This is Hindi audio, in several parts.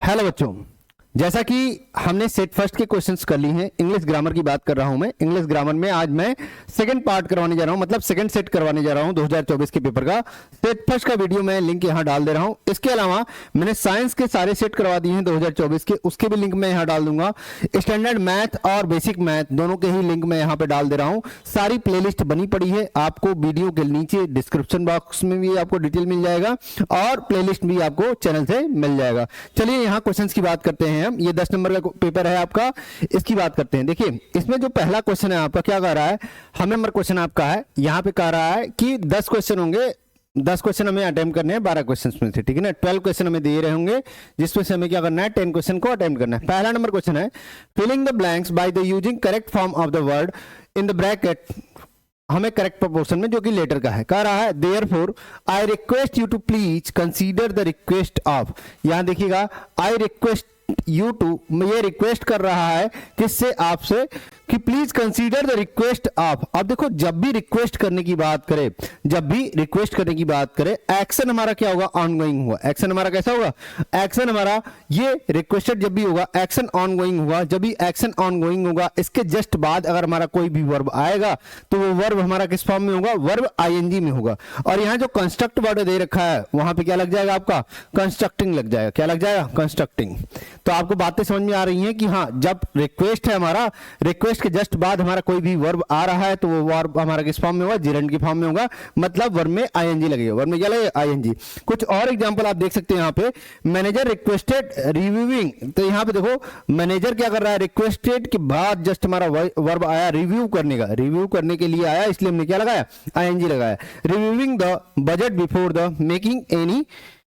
हेलो बच्चों, जैसा कि हमने सेट फर्स्ट के क्वेश्चंस कर ली हैं, इंग्लिश ग्रामर की बात कर रहा हूं मैं। इंग्लिश ग्रामर में आज मैं सेकंड पार्ट करवाने जा रहा हूं, मतलब सेकंड सेट करवाने जा रहा हूं 2024 के पेपर का। सेट फर्स्ट का वीडियो मैं लिंक यहां डाल दे रहा हूं। इसके अलावा मैंने साइंस के सारे सेट करवा दिए हैं 2024 के, उसके भी लिंक मैं यहां डाल दूंगा। स्टैंडर्ड मैथ और बेसिक मैथ दोनों के ही लिंक मैं यहां पर डाल दे रहा हूं। सारी प्लेलिस्ट बनी पड़ी है, आपको वीडियो के नीचे डिस्क्रिप्शन बॉक्स में भी आपको डिटेल मिल जाएगा और प्लेलिस्ट भी आपको चैनल से मिल जाएगा। चलिए यहाँ क्वेश्चंस की बात करते हैं हम। ये 10 नंबर का पेपर है आपका, इसकी बात करते हैं। देखिए इसमें जो पहला क्वेश्चन है आपका क्या कह रहा है, हम नंबर क्वेश्चन आपका है, यहाँ पे कह रहा है कि 10 क्वेश्चन होंगे, 10 क्वेश्चन हमें अटेम्प्ट करने हैं 12 क्वेश्चन में से, ठीक है ना। 12 क्वेश्चन हमें दिए रहे होंगे जिसमें से हमें क्या करना है, 10 क्वेश्चन को अटेम्प्ट करना है। पहला नंबर क्वेश्चन है, filling the blanks by the using correct form of the word in the bracket, हमें करेक्ट प्रोपोर्शन में जो कि लेटर का है। कह रहा है therefore I request you to please consider the request of, यहां देखिएगा आई रिक्वेस्ट यू टू, ये रिक्वेस्ट कर रहा है किससे, आपसे, कि please consider the request of. अब देखो जब भी रिक्वेस्ट करने की बात करे, जब भी रिक्वेस्ट करने की बात करे, एक्शन हमारा क्या होगा, ऑनगोइंग हुआ। एक्शन हमारा कैसा होगा, एक्शन हमारा ये रिक्वेस्टेड जब भी होगा एक्शन ऑनगोइंग हुआ। जब भी एक्शन ऑनगोइंग होगा इसके जस्ट बाद अगर हमारा कोई भी वर्ब आएगा तो वो वर्ब हमारा किस फॉर्म में होगा, वर्ब आईएनजी में होगा। और यहां जो कंस्ट्रक्ट वर्ड दे रखा है वहां पे क्या लग जाएगा, आपका कंस्ट्रक्टिंग लग जाएगा। क्या लग जाएगा, कंस्ट्रक्टिंग। तो आपको बातें समझ में आ रही हैं कि हाँ, जब रिक्वेस्ट है हमारा, रिक्वेस्ट के जस्ट बाद हमारा कोई भी वर्ब आ रहा है तो वो वर्ब हमारा किस फॉर्म में होगा, जिरंड की फॉर्म में होगा, मतलब वर्ब में आईएनजी लगेगा। वर्ब में क्या लगेगा, आईएनजी। कुछ और एग्जांपल आप देख सकते हैं यहाँ पे, मैनेजर रिक्वेस्टेड रिव्यूइंग, तो यहाँ पे देखो मैनेजर क्या कर रहा है, रिक्वेस्टेड के बाद जस्ट हमारा वर्ब आया रिव्यू करने का, रिव्यू करने के लिए आया, इसलिए हमने क्या लगाया, आईएनजी लगाया। Reviewing the budget before the making any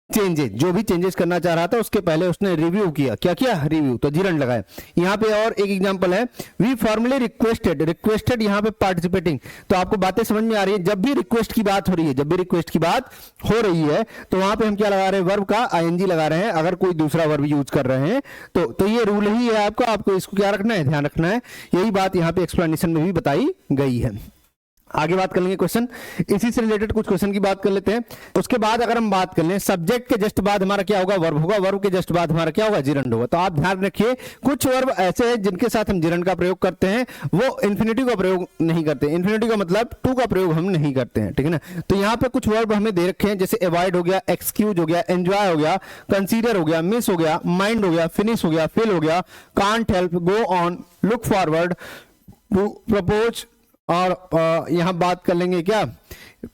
changes, जो भी चेंजेस करना चाह रहा था उसके पहले उसने रिव्यू किया, क्या किया, रिव्यू, तो जिरंड लगाया। यहाँ पे और एक एग्जांपल है, वी फॉर्मली रिक्वेस्टेड, रिक्वेस्टेड यहाँ पे पार्टिसिपेटिंग। तो आपको बातें समझ में आ रही है, जब भी रिक्वेस्ट की बात हो रही है, जब भी रिक्वेस्ट की बात हो रही है तो वहां पे हम क्या लगा रहे हैं, वर्ब का आईएनजी लगा रहे हैं। अगर कोई दूसरा वर्ब यूज कर रहे हैं तो ये रूल ही है आपका, आपको इसको क्या रखना है, ध्यान रखना है। यही बात यहाँ पे एक्सप्लेनेशन में भी बताई गई है। आगे बात कर लेंगे क्वेश्चन, इसी से रिलेटेड कुछ क्वेश्चन की बात कर लेते हैं। उसके बाद अगर हम बात कर लें, सब्जेक्ट के जस्ट बाद हमारा क्या होगा, वर्ब होगा, वर्ब के जस्ट बाद हमारा क्या होगा, जिरंड होगा। तो आप ध्यान रखिए, कुछ वर्ब ऐसे हैं जिनके साथ हम जिरंड का प्रयोग करते हैं, वो इन्फिनिटिव का प्रयोग नहीं करते। इन्फिनिटिव का मतलब टू का प्रयोग हम नहीं करते हैं, ठीक है ना। तो यहाँ पे कुछ वर्ब हमें दे रखे हैं, जैसे अवॉइड हो गया, एक्सक्यूज हो गया, एंजॉय हो गया, कंसीडर हो गया, मिस हो गया, माइंड हो गया, फिनिश हो गया, फिल हो गया, can't help, go on, look forward, propose, और यहां बात कर लेंगे क्या,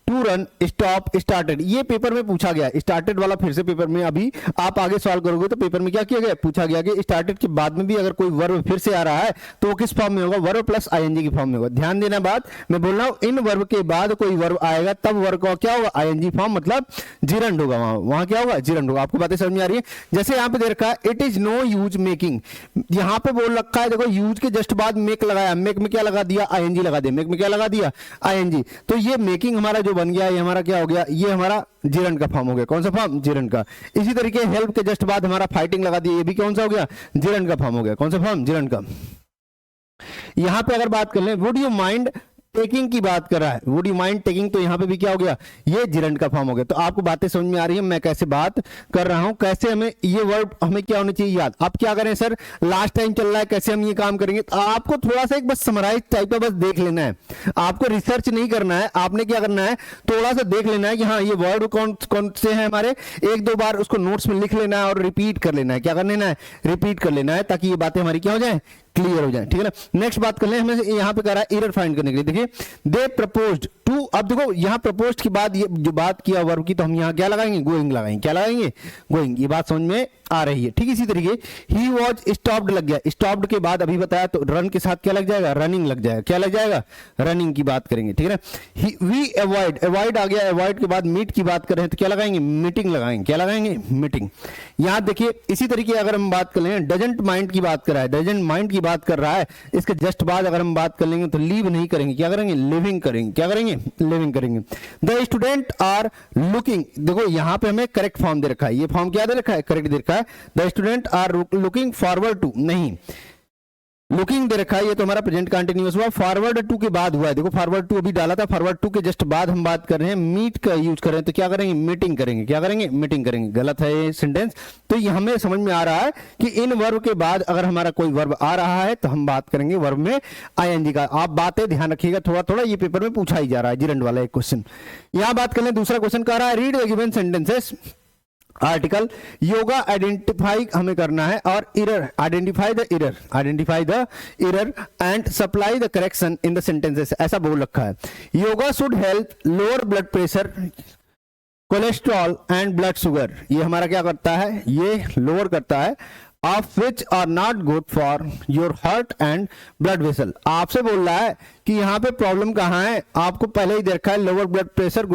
टू रन, स्टॉप, स्टार्टेड। ये पेपर में पूछा गया, स्टार्टेड वाला फिर से पेपर में, अभी आप आगे सॉल्व करोगे तो पेपर में क्या किया गया, पूछा गया कि स्टार्टेड के बाद में भी अगर कोई वर्ब फिर से आ रहा है तो वो किस फॉर्म में होगा, वर्ब प्लस आईएनजी की फॉर्म में होगा। ध्यान देना बात, मैं बोल रहा हूं इन वर्ब के बाद कोई वर्ब आएगा तब वर्ब का क्या होगा, आईएनजी फॉर्म, मतलब जिरंड होगा, वहां क्या होगा, जिरंड होगा। आपको बातें समझ में आ रही है। जैसे यहाँ पे दे रखा है, it is no use making, यहाँ पे बोल रखा है, देखो यूज के जस्ट बाद मेक लगाया, मेक में क्या लगा दिया, आईएनजी लगा दिया, मेक में क्या लगा दिया, आईएनजी। तो ये मेकिंग हमारा जो बन गया, ये हमारा क्या हो गया, ये हमारा जिरंड का फॉर्म हो गया। कौन सा फॉर्म, जिरंड का। इसी तरीके हेल्प के जस्ट बाद हमारा फाइटिंग लगा दिया, ये भी कौन सा हो गया, जिरंड का फॉर्म हो गया। कौन सा फॉर्म, जिरंड का। यहां पे अगर बात कर ले, वुड यू माइंड टेकिंग की बात कर रहा है, वुड यू माइंड टेकिंग, तो यहां पे भी क्या हो गया, ये जिरंड का फॉर्म हो गया। तो आपको बातें समझ में आ रही है मैं कैसे बात कर रहा हूं, कैसे हमें ये वर्ड हमें क्या होना चाहिए याद। आप क्या करें सर, लास्ट टाइम चल रहा है, कैसे हम ये काम करेंगे, तो आपको थोड़ा सा एक बस समराइज टाइप का बस देख लेना है, आपको रिसर्च नहीं करना है। आपने क्या करना है, थोड़ा सा देख लेना है कि हाँ ये वर्ड कौन कौन से हैं हमारे, एक दो बार उसको नोट्स में लिख लेना है और रिपीट कर लेना है। क्या कर लेना है, रिपीट कर लेना है, ताकि ये बातें हमारी क्या हो जाए, क्लियर हो जाए, ठीक है ना। नेक्स्ट बात कर ले, हमें यहाँ पे कह रहा है एरर फाइंड करने के लिए। देखिए दे प्रपोज्ड टू, अब देखो यहाँ प्रपोज्ड की बाद ये जो बात किया वर्ब की, तो हम यहाँ क्या लगाएंगे, गोइंग लगाएंगे। क्या लगाएंगे, गोइंग। ये बात समझ में आ रही है। ठीक इसी तरीके ही वॉज स्टॉप्ड लग गया, स्टॉप्ड के बाद अभी बताया तो रन के साथ क्या लग जाएगा, रनिंग लग जाएगा। क्या लग जाएगा, रनिंग की बात करेंगे, ठीक है ना। वी अवॉइड, अवॉइड आ गया, अवॉइड के बाद मीट की बात करें तो क्या लगाएंगे, मीटिंग लगाएंगे। क्या लगाएंगे, मीटिंग। यहाँ देखिए इसी तरीके अगर हम बात कर लें, डजंट माइंड की बात कर रहा है, डजंट माइंड की बात कर रहा है, इसके जस्ट बाद अगर हम बात कर लेंगे तो लीव नहीं करेंगे, क्या करेंगे, लिविंग करेंगे। क्या करेंगे, लिविंग करेंगे। द स्टूडेंट आर लुकिंग, देखो यहां पे हमें करेक्ट फॉर्म दे रखा है, ये फॉर्म क्या दे रखा है, करेक्ट दे रखा है। The student are looking forward to, नहीं, लुकिंग दे रखा है, ये तो हमारा प्रेजेंट कंटिन्यूअस हुआ, फॉरवर्ड टू के बाद हुआ है, देखो फॉरवर्ड टू अभी डाला था, फॉरवर्ड टू के जस्ट बाद हम बात कर रहे हैं, मीट का यूज कर रहे हैं, तो क्या करेंगे, मीटिंग करेंगे, क्या करेंगे, मीटिंग करेंगे। गलत है ये सेंटेंस। तो ये हमें समझ में आ रहा है कि इन वर्ब के बाद अगर हमारा कोई वर्ब आ रहा है तो हम बात करेंगे वर्ब में आईएनजी का। आप बातें ध्यान रखिएगा, थोड़ा थोड़ा ये पेपर में पूछा ही जा रहा है, जिरंड वाला एक क्वेश्चन। यहां बात कर लें, दूसरा क्वेश्चन कह रहा है read the given sentences article yoga identify हमें करना है, और error identify the error and supply the correction in the sentences, ऐसा बोल रखा है। Yoga should help lower blood pressure, cholesterol and blood sugar, ये हमारा क्या करता है, ये लोअर करता है, of which are not good for your heart and blood vessel. आपसे बोल रहा है कि यहाँ पे प्रॉब्लम कहाँ है, आपको पहले ही देखा है, लोअर ब्लड प्रेशर,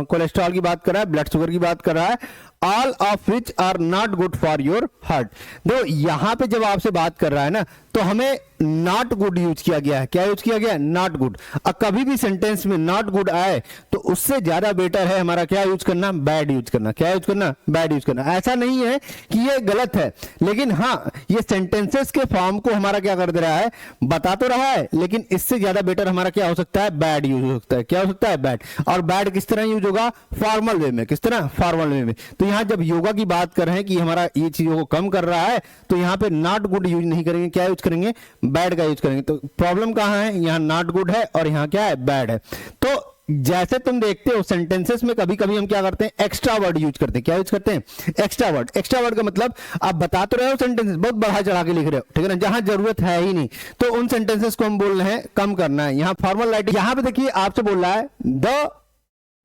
कोलेस्ट्रॉल की बात कर रहा है, ब्लड शुगर की बात कर रहा है, all of which are not good for your heart. तो यहां पे जब आपसे बात कर रहा है ना, तो हमें नॉट गुड यूज किया गया है, क्या यूज किया गया है, नॉट गुड। और कभी भी सेंटेंस में नॉट गुड आए तो उससे ज्यादा बेटर है हमारा क्या यूज करना, बैड यूज करना, क्या यूज करना, बैड यूज करना। ऐसा नहीं है कि ये गलत है, लेकिन हाँ ये सेंटेंसेस के फॉर्म को हमारा क्या कर दे रहा है, बता तो रहा है, लेकिन इससे ज्यादा बेटर हमारा क्या हो सकता है, बैड यूज हो सकता है। क्या हो सकता है, बैड। और बैड किस तरह यूज होगा, फॉर्मल वे में, किस तरह, फॉर्मल वे में। तो यहां जब योगा की बात कर रहे हैं कि हमारा ये चीजों को कम कर रहा है, तो यहां पे नॉट गुड यूज नहीं करेंगे, क्या यूज करेंगे, बैड का यूज करेंगे। तो प्रॉब्लम कहां है, यहां नॉट गुड है और यहां क्या है, बैड है। तो जैसे तुम देखते हो सेंटेंसेस में कभी कभी हम क्या करते हैं, एक्स्ट्रा वर्ड यूज करते हैं, क्या यूज करते हैं, एक्स्ट्रा वर्ड। एक्स्ट्रा वर्ड का मतलब आप बता तो रहे हो सेंटेंसेस, बहुत बढ़ा चढ़ा के लिख रहे हो, ठीक है ना, जहां जरूरत है ही नहीं, तो उन सेंटेंसेस को हम बोल रहे हैं कम करना है। यहां फॉर्मल राइटिंग, यहां पे देखिए आपसे बोल रहा है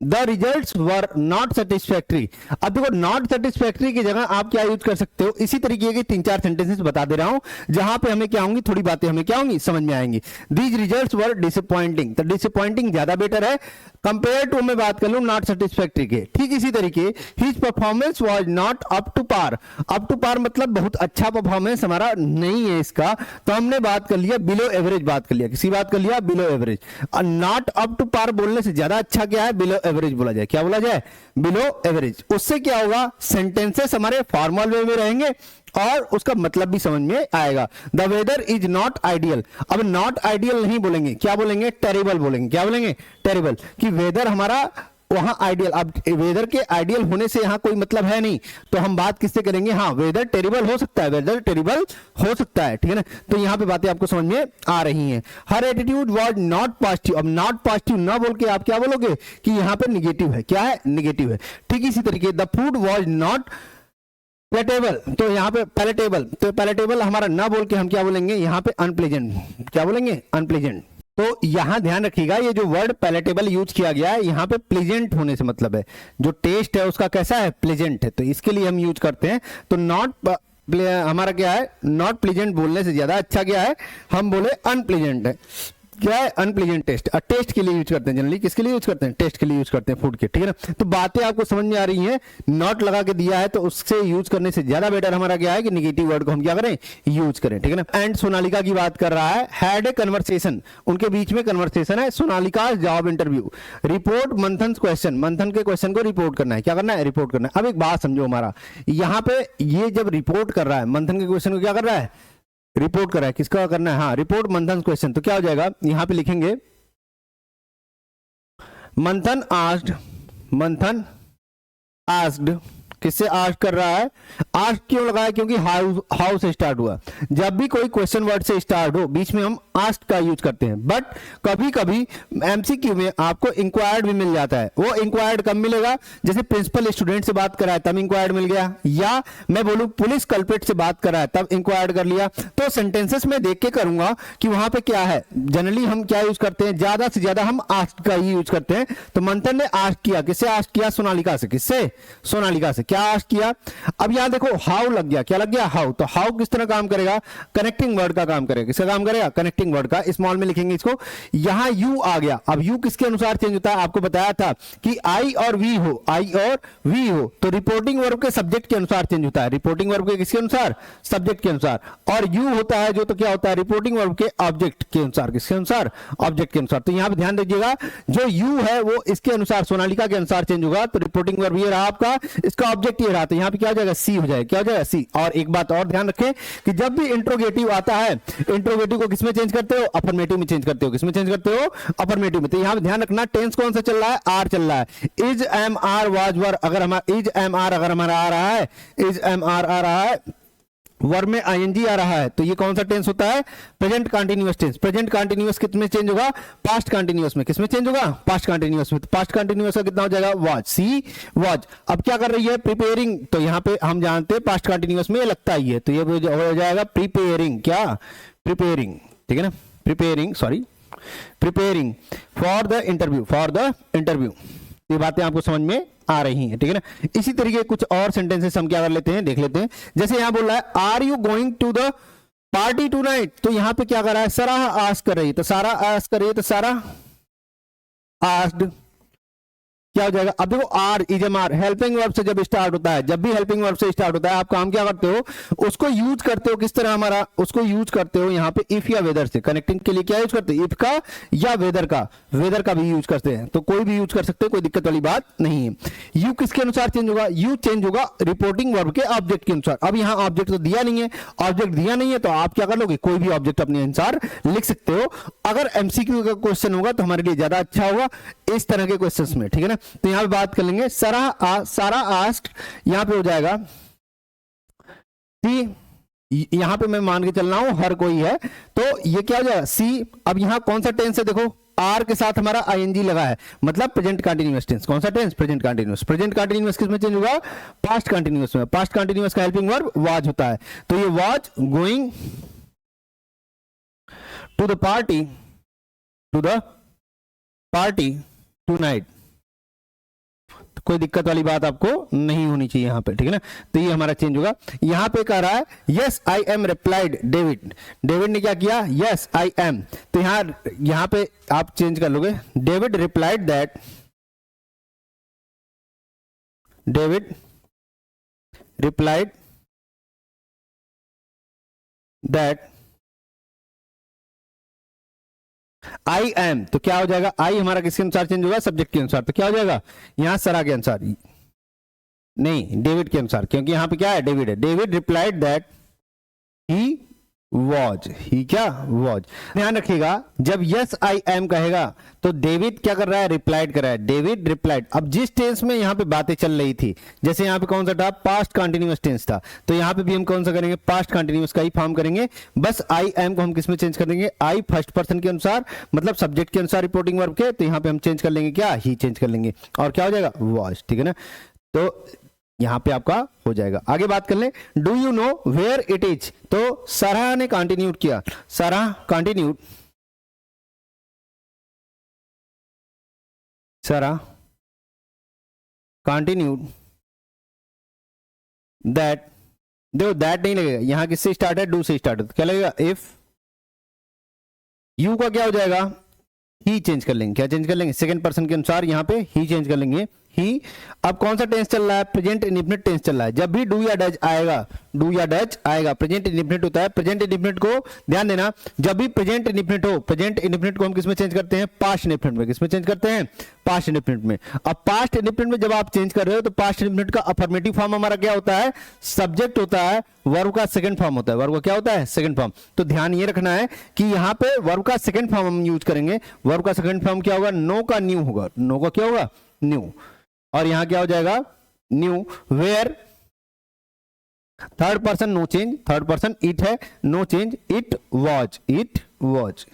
the results were not satisfactory. अब देखो नॉट सेटिस्फैक्ट्री की जगह आप क्या यूज कर सकते हो, इसी तरीके के 3-4 सेंटेंसेस बता दे रहा हूं जहां पे हमें क्या होंगी, थोड़ी बातें हमें क्या होंगी, समझ में आएंगी। दीज रिजल्ट्स वर डिसअपॉइंटिंग, तो डिसअपॉइंटिंग ज्यादा बेटर है कंपेयर टू, मैं बात कर लूं नॉट सेटिस्फैक्ट्री के। ठीक इसी तरीके his performance was not up to par. Up to par मतलब बहुत अच्छा परफॉर्मेंस हमारा नहीं है इसका, तो हमने बात कर लिया बिलो एवरेज, बात कर लिया, किसी बात कर लिया बिलो एवरेज। और नॉट अप टू पार बोलने से ज्यादा अच्छा क्या है, बिलो एवरेज बोला जाए, क्या बोला जाए, बिलो एवरेज। उससे क्या होगा, सेंटेंसेस हमारे फॉर्मल वे में रहेंगे और उसका मतलब भी समझ में आएगा। The weather is not ideal, अब नॉट आइडियल नहीं बोलेंगे, क्या बोलेंगे, टेरिबल बोलेंगे, क्या बोलेंगे, टेरिबल, कि वेदर हमारा वहां आइडियल। अब वेदर के आइडियल होने से यहां कोई मतलब है नहीं, तो हम बात किससे करेंगे, हाँ वेदर टेरिबल हो सकता है, वेदर टेरिबल हो सकता है, ठीक है ना। तो यहां पे बातें आपको समझ में आ रही हैं। हर एटीट्यूड वाज नॉट पॉजिटिव, अब नॉट पॉजिटिव ना बोल के आप क्या बोलोगे कि यहां पे निगेटिव है, क्या है, निगेटिव है। ठीक इसी तरीके the food was not palatable, तो यहाँ पे पैलेटेबल, तो पैलेटेबल हमारा ना बोल के हम क्या बोलेंगे, यहाँ पे अनप्लेजेंट, क्या बोलेंगे, अनप्लेजेंट। तो यहां ध्यान रखिएगा, ये जो वर्ड पैलेटेबल यूज किया गया है यहाँ पे प्लेजेंट होने से मतलब है, जो टेस्ट है उसका कैसा है, प्लेजेंट है, तो इसके लिए हम यूज करते हैं। तो नॉट हमारा क्या है, नॉट प्लेजेंट बोलने से ज्यादा अच्छा क्या है, हम बोले अनप्लेजेंट है, क्या है, अनप्लेजेंट टेस्ट। और टेस्ट के लिए यूज करते हैं जनरली, किसके लिए यूज करते हैं, टेस्ट के लिए यूज करते हैं, फूड के, ठीक है ना। तो बातें आपको समझ में आ रही हैं, नॉट लगा के दिया है तो उससे यूज करने से ज्यादा बेटर हमारा क्या है कि निगेटिव वर्ड को हम क्या करें, यूज करें, ठीक है ना। एंड सोनालिका की बात कर रहा है, हैड ए कन्वर्सेशन, उनके बीच में कन्वर्सेशन है, सोनालिका जॉब इंटरव्यू, रिपोर्ट मंथन क्वेश्चन, मंथन के क्वेश्चन को रिपोर्ट करना है, क्या करना है, रिपोर्ट करना है। अब एक बात समझो, हमारा यहाँ पे ये जब रिपोर्ट कर रहा है मंथन के क्वेश्चन को, क्या कर रहा है, रिपोर्ट कर रहा है, किसका करना है, हाँ रिपोर्ट मंथन क्वेश्चन, तो क्या हो जाएगा, यहां पे लिखेंगे मंथन आस्क्ड, मंथन आस्क्ड, किससे आस्क कर रहा है, आस्क क्यों लगाया, क्योंकि हाउ से स्टार्ट हुआ। जब भी कोई क्वेश्चन वर्ड से स्टार्ट हो बीच में हम आस्क का यूज करते हैं, बट कभी कभी एमसीक्यू में आपको इंक्वायर्ड भी मिल जाता है। वो इंक्वायर्ड कब मिलेगा, जैसे प्रिंसिपल स्टूडेंट से बात कराया तब इंक्वायर्ड मिल गया, या मैं बोलूं पुलिस कल्प्रिट से बात कराया तब इंक्वायर्ड कर लिया। तो सेंटेंसेस में देख के करूंगा कि वहां पे क्या है। जनरली हम क्या यूज करते हैं, ज्यादा से ज्यादा हम आस्क का ही यूज करते हैं। तो मंथन ने आस्क किया, किससे आस्क किया, सोनालिका से, किससे, सोनालिका से, क्या आस्क किया। अब यहां देखो हाउ लग गया, क्या लग गया, हाउ। तो हाउ किस तरह काम करेगा, कनेक्टिंग वर्ड का काम करेगा, किसका काम करेगा, कनेक्टिंग रिपोर्टिंग वर्ड का, स्मॉल में लिखेंगे इसको। यहां यू आ गया, अब यू किसके अनुसार चेंज होता है, आपको बताया था कि आई और वी हो, आई और वी हो तो रिपोर्टिंग वर्ब के सब्जेक्ट के अनुसार चेंज होता है, रिपोर्टिंग वर्ब के किसके अनुसार, सब्जेक्ट के अनुसार। और यू होता है जो, तो क्या होता है, रिपोर्टिंग वर्ब के ऑब्जेक्ट के अनुसार, किसके अनुसार, ऑब्जेक्ट के अनुसार। तो यहां पे ध्यान दीजिएगा, जो यू है वो इसके अनुसार, सोनालिका के अनुसार चेंज होगा। तो रिपोर्टिंग वर्ब ये रहा आपका, इसका ऑब्जेक्ट ये रहा, तो यहां पे क्या हो जाएगा, सी हो जाएगा, क्या हो जाएगा, सी। और एक बात और ध्यान रखें कि जब भी इंट्रोगेटिव आता है, इंट्रोगेटिव को किसमें चेंज करते हो, अफर्मेटिव में चेंज करते हो, किसमें चेंज करते हो, अफर्मेटिव में। तो यहां पे ध्यान रखना टेंस कौन सा चल रहा है, आर चल रहा है। Is am are was were, अगर हमारा इज एम आर अगर हमारा आ रहा है, इज एम आर आ रहा है, वर्ब में आईएनजी आ रहा है, तो ये कौन सा टेंस होता है, present continuous tense. Present continuous किसमें चेंज होगा, पास्ट कंटीन्यूअस में। किसमें चेंज होगा, पास्ट कंटीन्यूअस में। तो पास्ट कंटीन्यूअस का कितना हो जाएगा, वाज, सी वाज। अब क्या कर रही है, प्रिपेयरिंग, तो यहां पे हम जानते हैं पास्ट कंटीन्यूअस में ये लगता ही है, तो ये हो जाएगा प्रिपेयरिंग, क्या, प्रिपेयरिंग, ठीक है ना, preparing, sorry, preparing for the interview, for the interview. ये बातें आपको समझ में आ रही हैं, ठीक है ना। इसी तरीके कुछ और सेंटेंसेस हम क्या कर लेते हैं, देख लेते हैं। जैसे यहां बोल रहा है, are you going to the party tonight, तो यहां पे क्या कर रहा है, सारा आस्क कर रही है, तो सारा आस्क कर रही है, तो सारा आस्क्ड, क्या हो जाएगा। अब देखो are is am are helping verb से जब स्टार्ट होता है, जब भी हेल्पिंग वर्ब से स्टार्ट होता है, आप काम क्या करते हो, उसको यूज करते हो किस तरह, हमारा उसको यूज करते हो यहाँ पे इफ या वेदर से, कनेक्टिंग के लिए क्या यूज करते हैं, इफ का या वेदर का, वेदर का भी यूज करते हैं, तो कोई भी यूज कर सकते हैं, कोई दिक्कत वाली बात नहीं है। यू किसके अनुसार चेंज होगा, यू चेंज होगा रिपोर्टिंग वर्ब के ऑब्जेक्ट के अनुसार। अब यहाँ ऑब्जेक्ट तो दिया नहीं है, ऑब्जेक्ट दिया नहीं है, तो आप क्या कर लोगे, कोई भी ऑब्जेक्ट अपने अनुसार लिख सकते हो। अगर एमसीक्यू का क्वेश्चन होगा तो हमारे लिए ज्यादा अच्छा होगा इस तरह के क्वेश्चंस में, ठीक है ना। तो यहां पे बात कर लेंगे, सारा आस्क्ड, यहां पे हो जाएगा सी, यहां पे मैं मान के चल रहा हूं हर कोई है, तो ये क्या हो जाएगा, सी। अब यहां कौन सा टेंस है, देखो आर के साथ हमारा आईएनजी लगा है, मतलब प्रेजेंट कंटीन्यूअस टेंस। कौन सा टेंस, प्रेजेंट कंटीन्यूअस। प्रेजेंट कंटीन्यूअस किसमें चेंज होगा, पास्ट कंटीन्यूअस में। पास्ट कंटीन्यूअस का हेल्पिंग वर्ब वाज होता है, तो ये was going to the party, to the party tonight. कोई दिक्कत वाली बात आपको नहीं होनी चाहिए यहां पे, ठीक है ना। तो ये हमारा चेंज होगा। यहां पे कह रहा है yes I am replied David, David ने क्या किया, यस आई एम, तो यहां पे आप चेंज कर लोगे, David replied that, David replied that I am, तो क्या हो जाएगा, आई हमारा किसके अनुसार चेंज होगा, सब्जेक्ट के अनुसार, तो क्या हो जाएगा, यहां सरा के अनुसार नहीं, डेविड के अनुसार, क्योंकि यहां पे क्या है, डेविड है। David replied that he was, he क्या वॉज। ध्यान रखिएगा, जब यस आई एम कहेगा तो डेविड क्या कर रहा है, रिप्लाइड कर रहा है, डेविड रिप्लाइड। अब जिस टेंस में यहां पे बातें चल रही थी, जैसे यहां पे कौन सा था, पास्ट कंटीन्यूअस टेंस था, तो यहां पे भी हम कौन सा करेंगे, पास्ट कंटीन्यूअस का ही फॉर्म करेंगे। बस आई एम को हम किस में चेंज कर देंगे, आई फर्स्ट पर्सन के अनुसार, मतलब सब्जेक्ट के अनुसार रिपोर्टिंग वर्ब के, तो यहां पे हम चेंज कर लेंगे क्या, ही चेंज कर लेंगे, और क्या हो जाएगा, वॉज, ठीक है ना। तो यहां पे आपका हो जाएगा। आगे बात कर लें, do you know where it is, तो सारा ने कंटिन्यूड किया, सारा कंटिन्यूड, सारा कंटिन्यूड दैट, देखो दैट नहीं लगेगा, यहां किससे स्टार्ट है, डू से स्टार्ट है, तो क्या लगेगा, इफ। यू का क्या हो जाएगा, ही चेंज कर लेंगे, क्या चेंज कर लेंगे, सेकंड पर्सन के अनुसार यहां पे ही चेंज कर लेंगे, ही। अब कौन सा टेंस चल रहा है, प्रेजेंट इंडेफिनिट टेंस चल रहा है। जब भी डू या डज आएगा, डू या डज आएगा, प्रेजेंट इंडेफिनिट होता है। प्रेजेंट इंडेफिनिट को ध्यान देना, जब भी प्रेजेंट इंडेफिनिट हो, प्रेजेंट इंडेफिनिट को हम किसमें चेंज करते हैं, पास्ट इंडेफिनिट में। किसमें चेंज करते हैं, पास्ट इंडेफिनिट में। अब पास्ट इंडेफिनिट में जब आप चेंज कर रहे हो, तो पास्ट इंडेफिनिट का अफर्मेटिव फॉर्म हमारा क्या होता है, सब्जेक्ट होता है, वर्ब का सेकंड फॉर्म होता है, वर्ब का क्या होता है, सेकंड फॉर्म। तो ध्यान ये रखना है कि यहां पे वर्ब का सेकंड फॉर्म हम यूज करेंगे। वर्ब का सेकंड फॉर्म क्या होगा, नो का न्यू होगा, नो का क्या होगा, न्यू, और यहां क्या हो जाएगा, new. Where third person no change, third person it है, no change, it was, it was,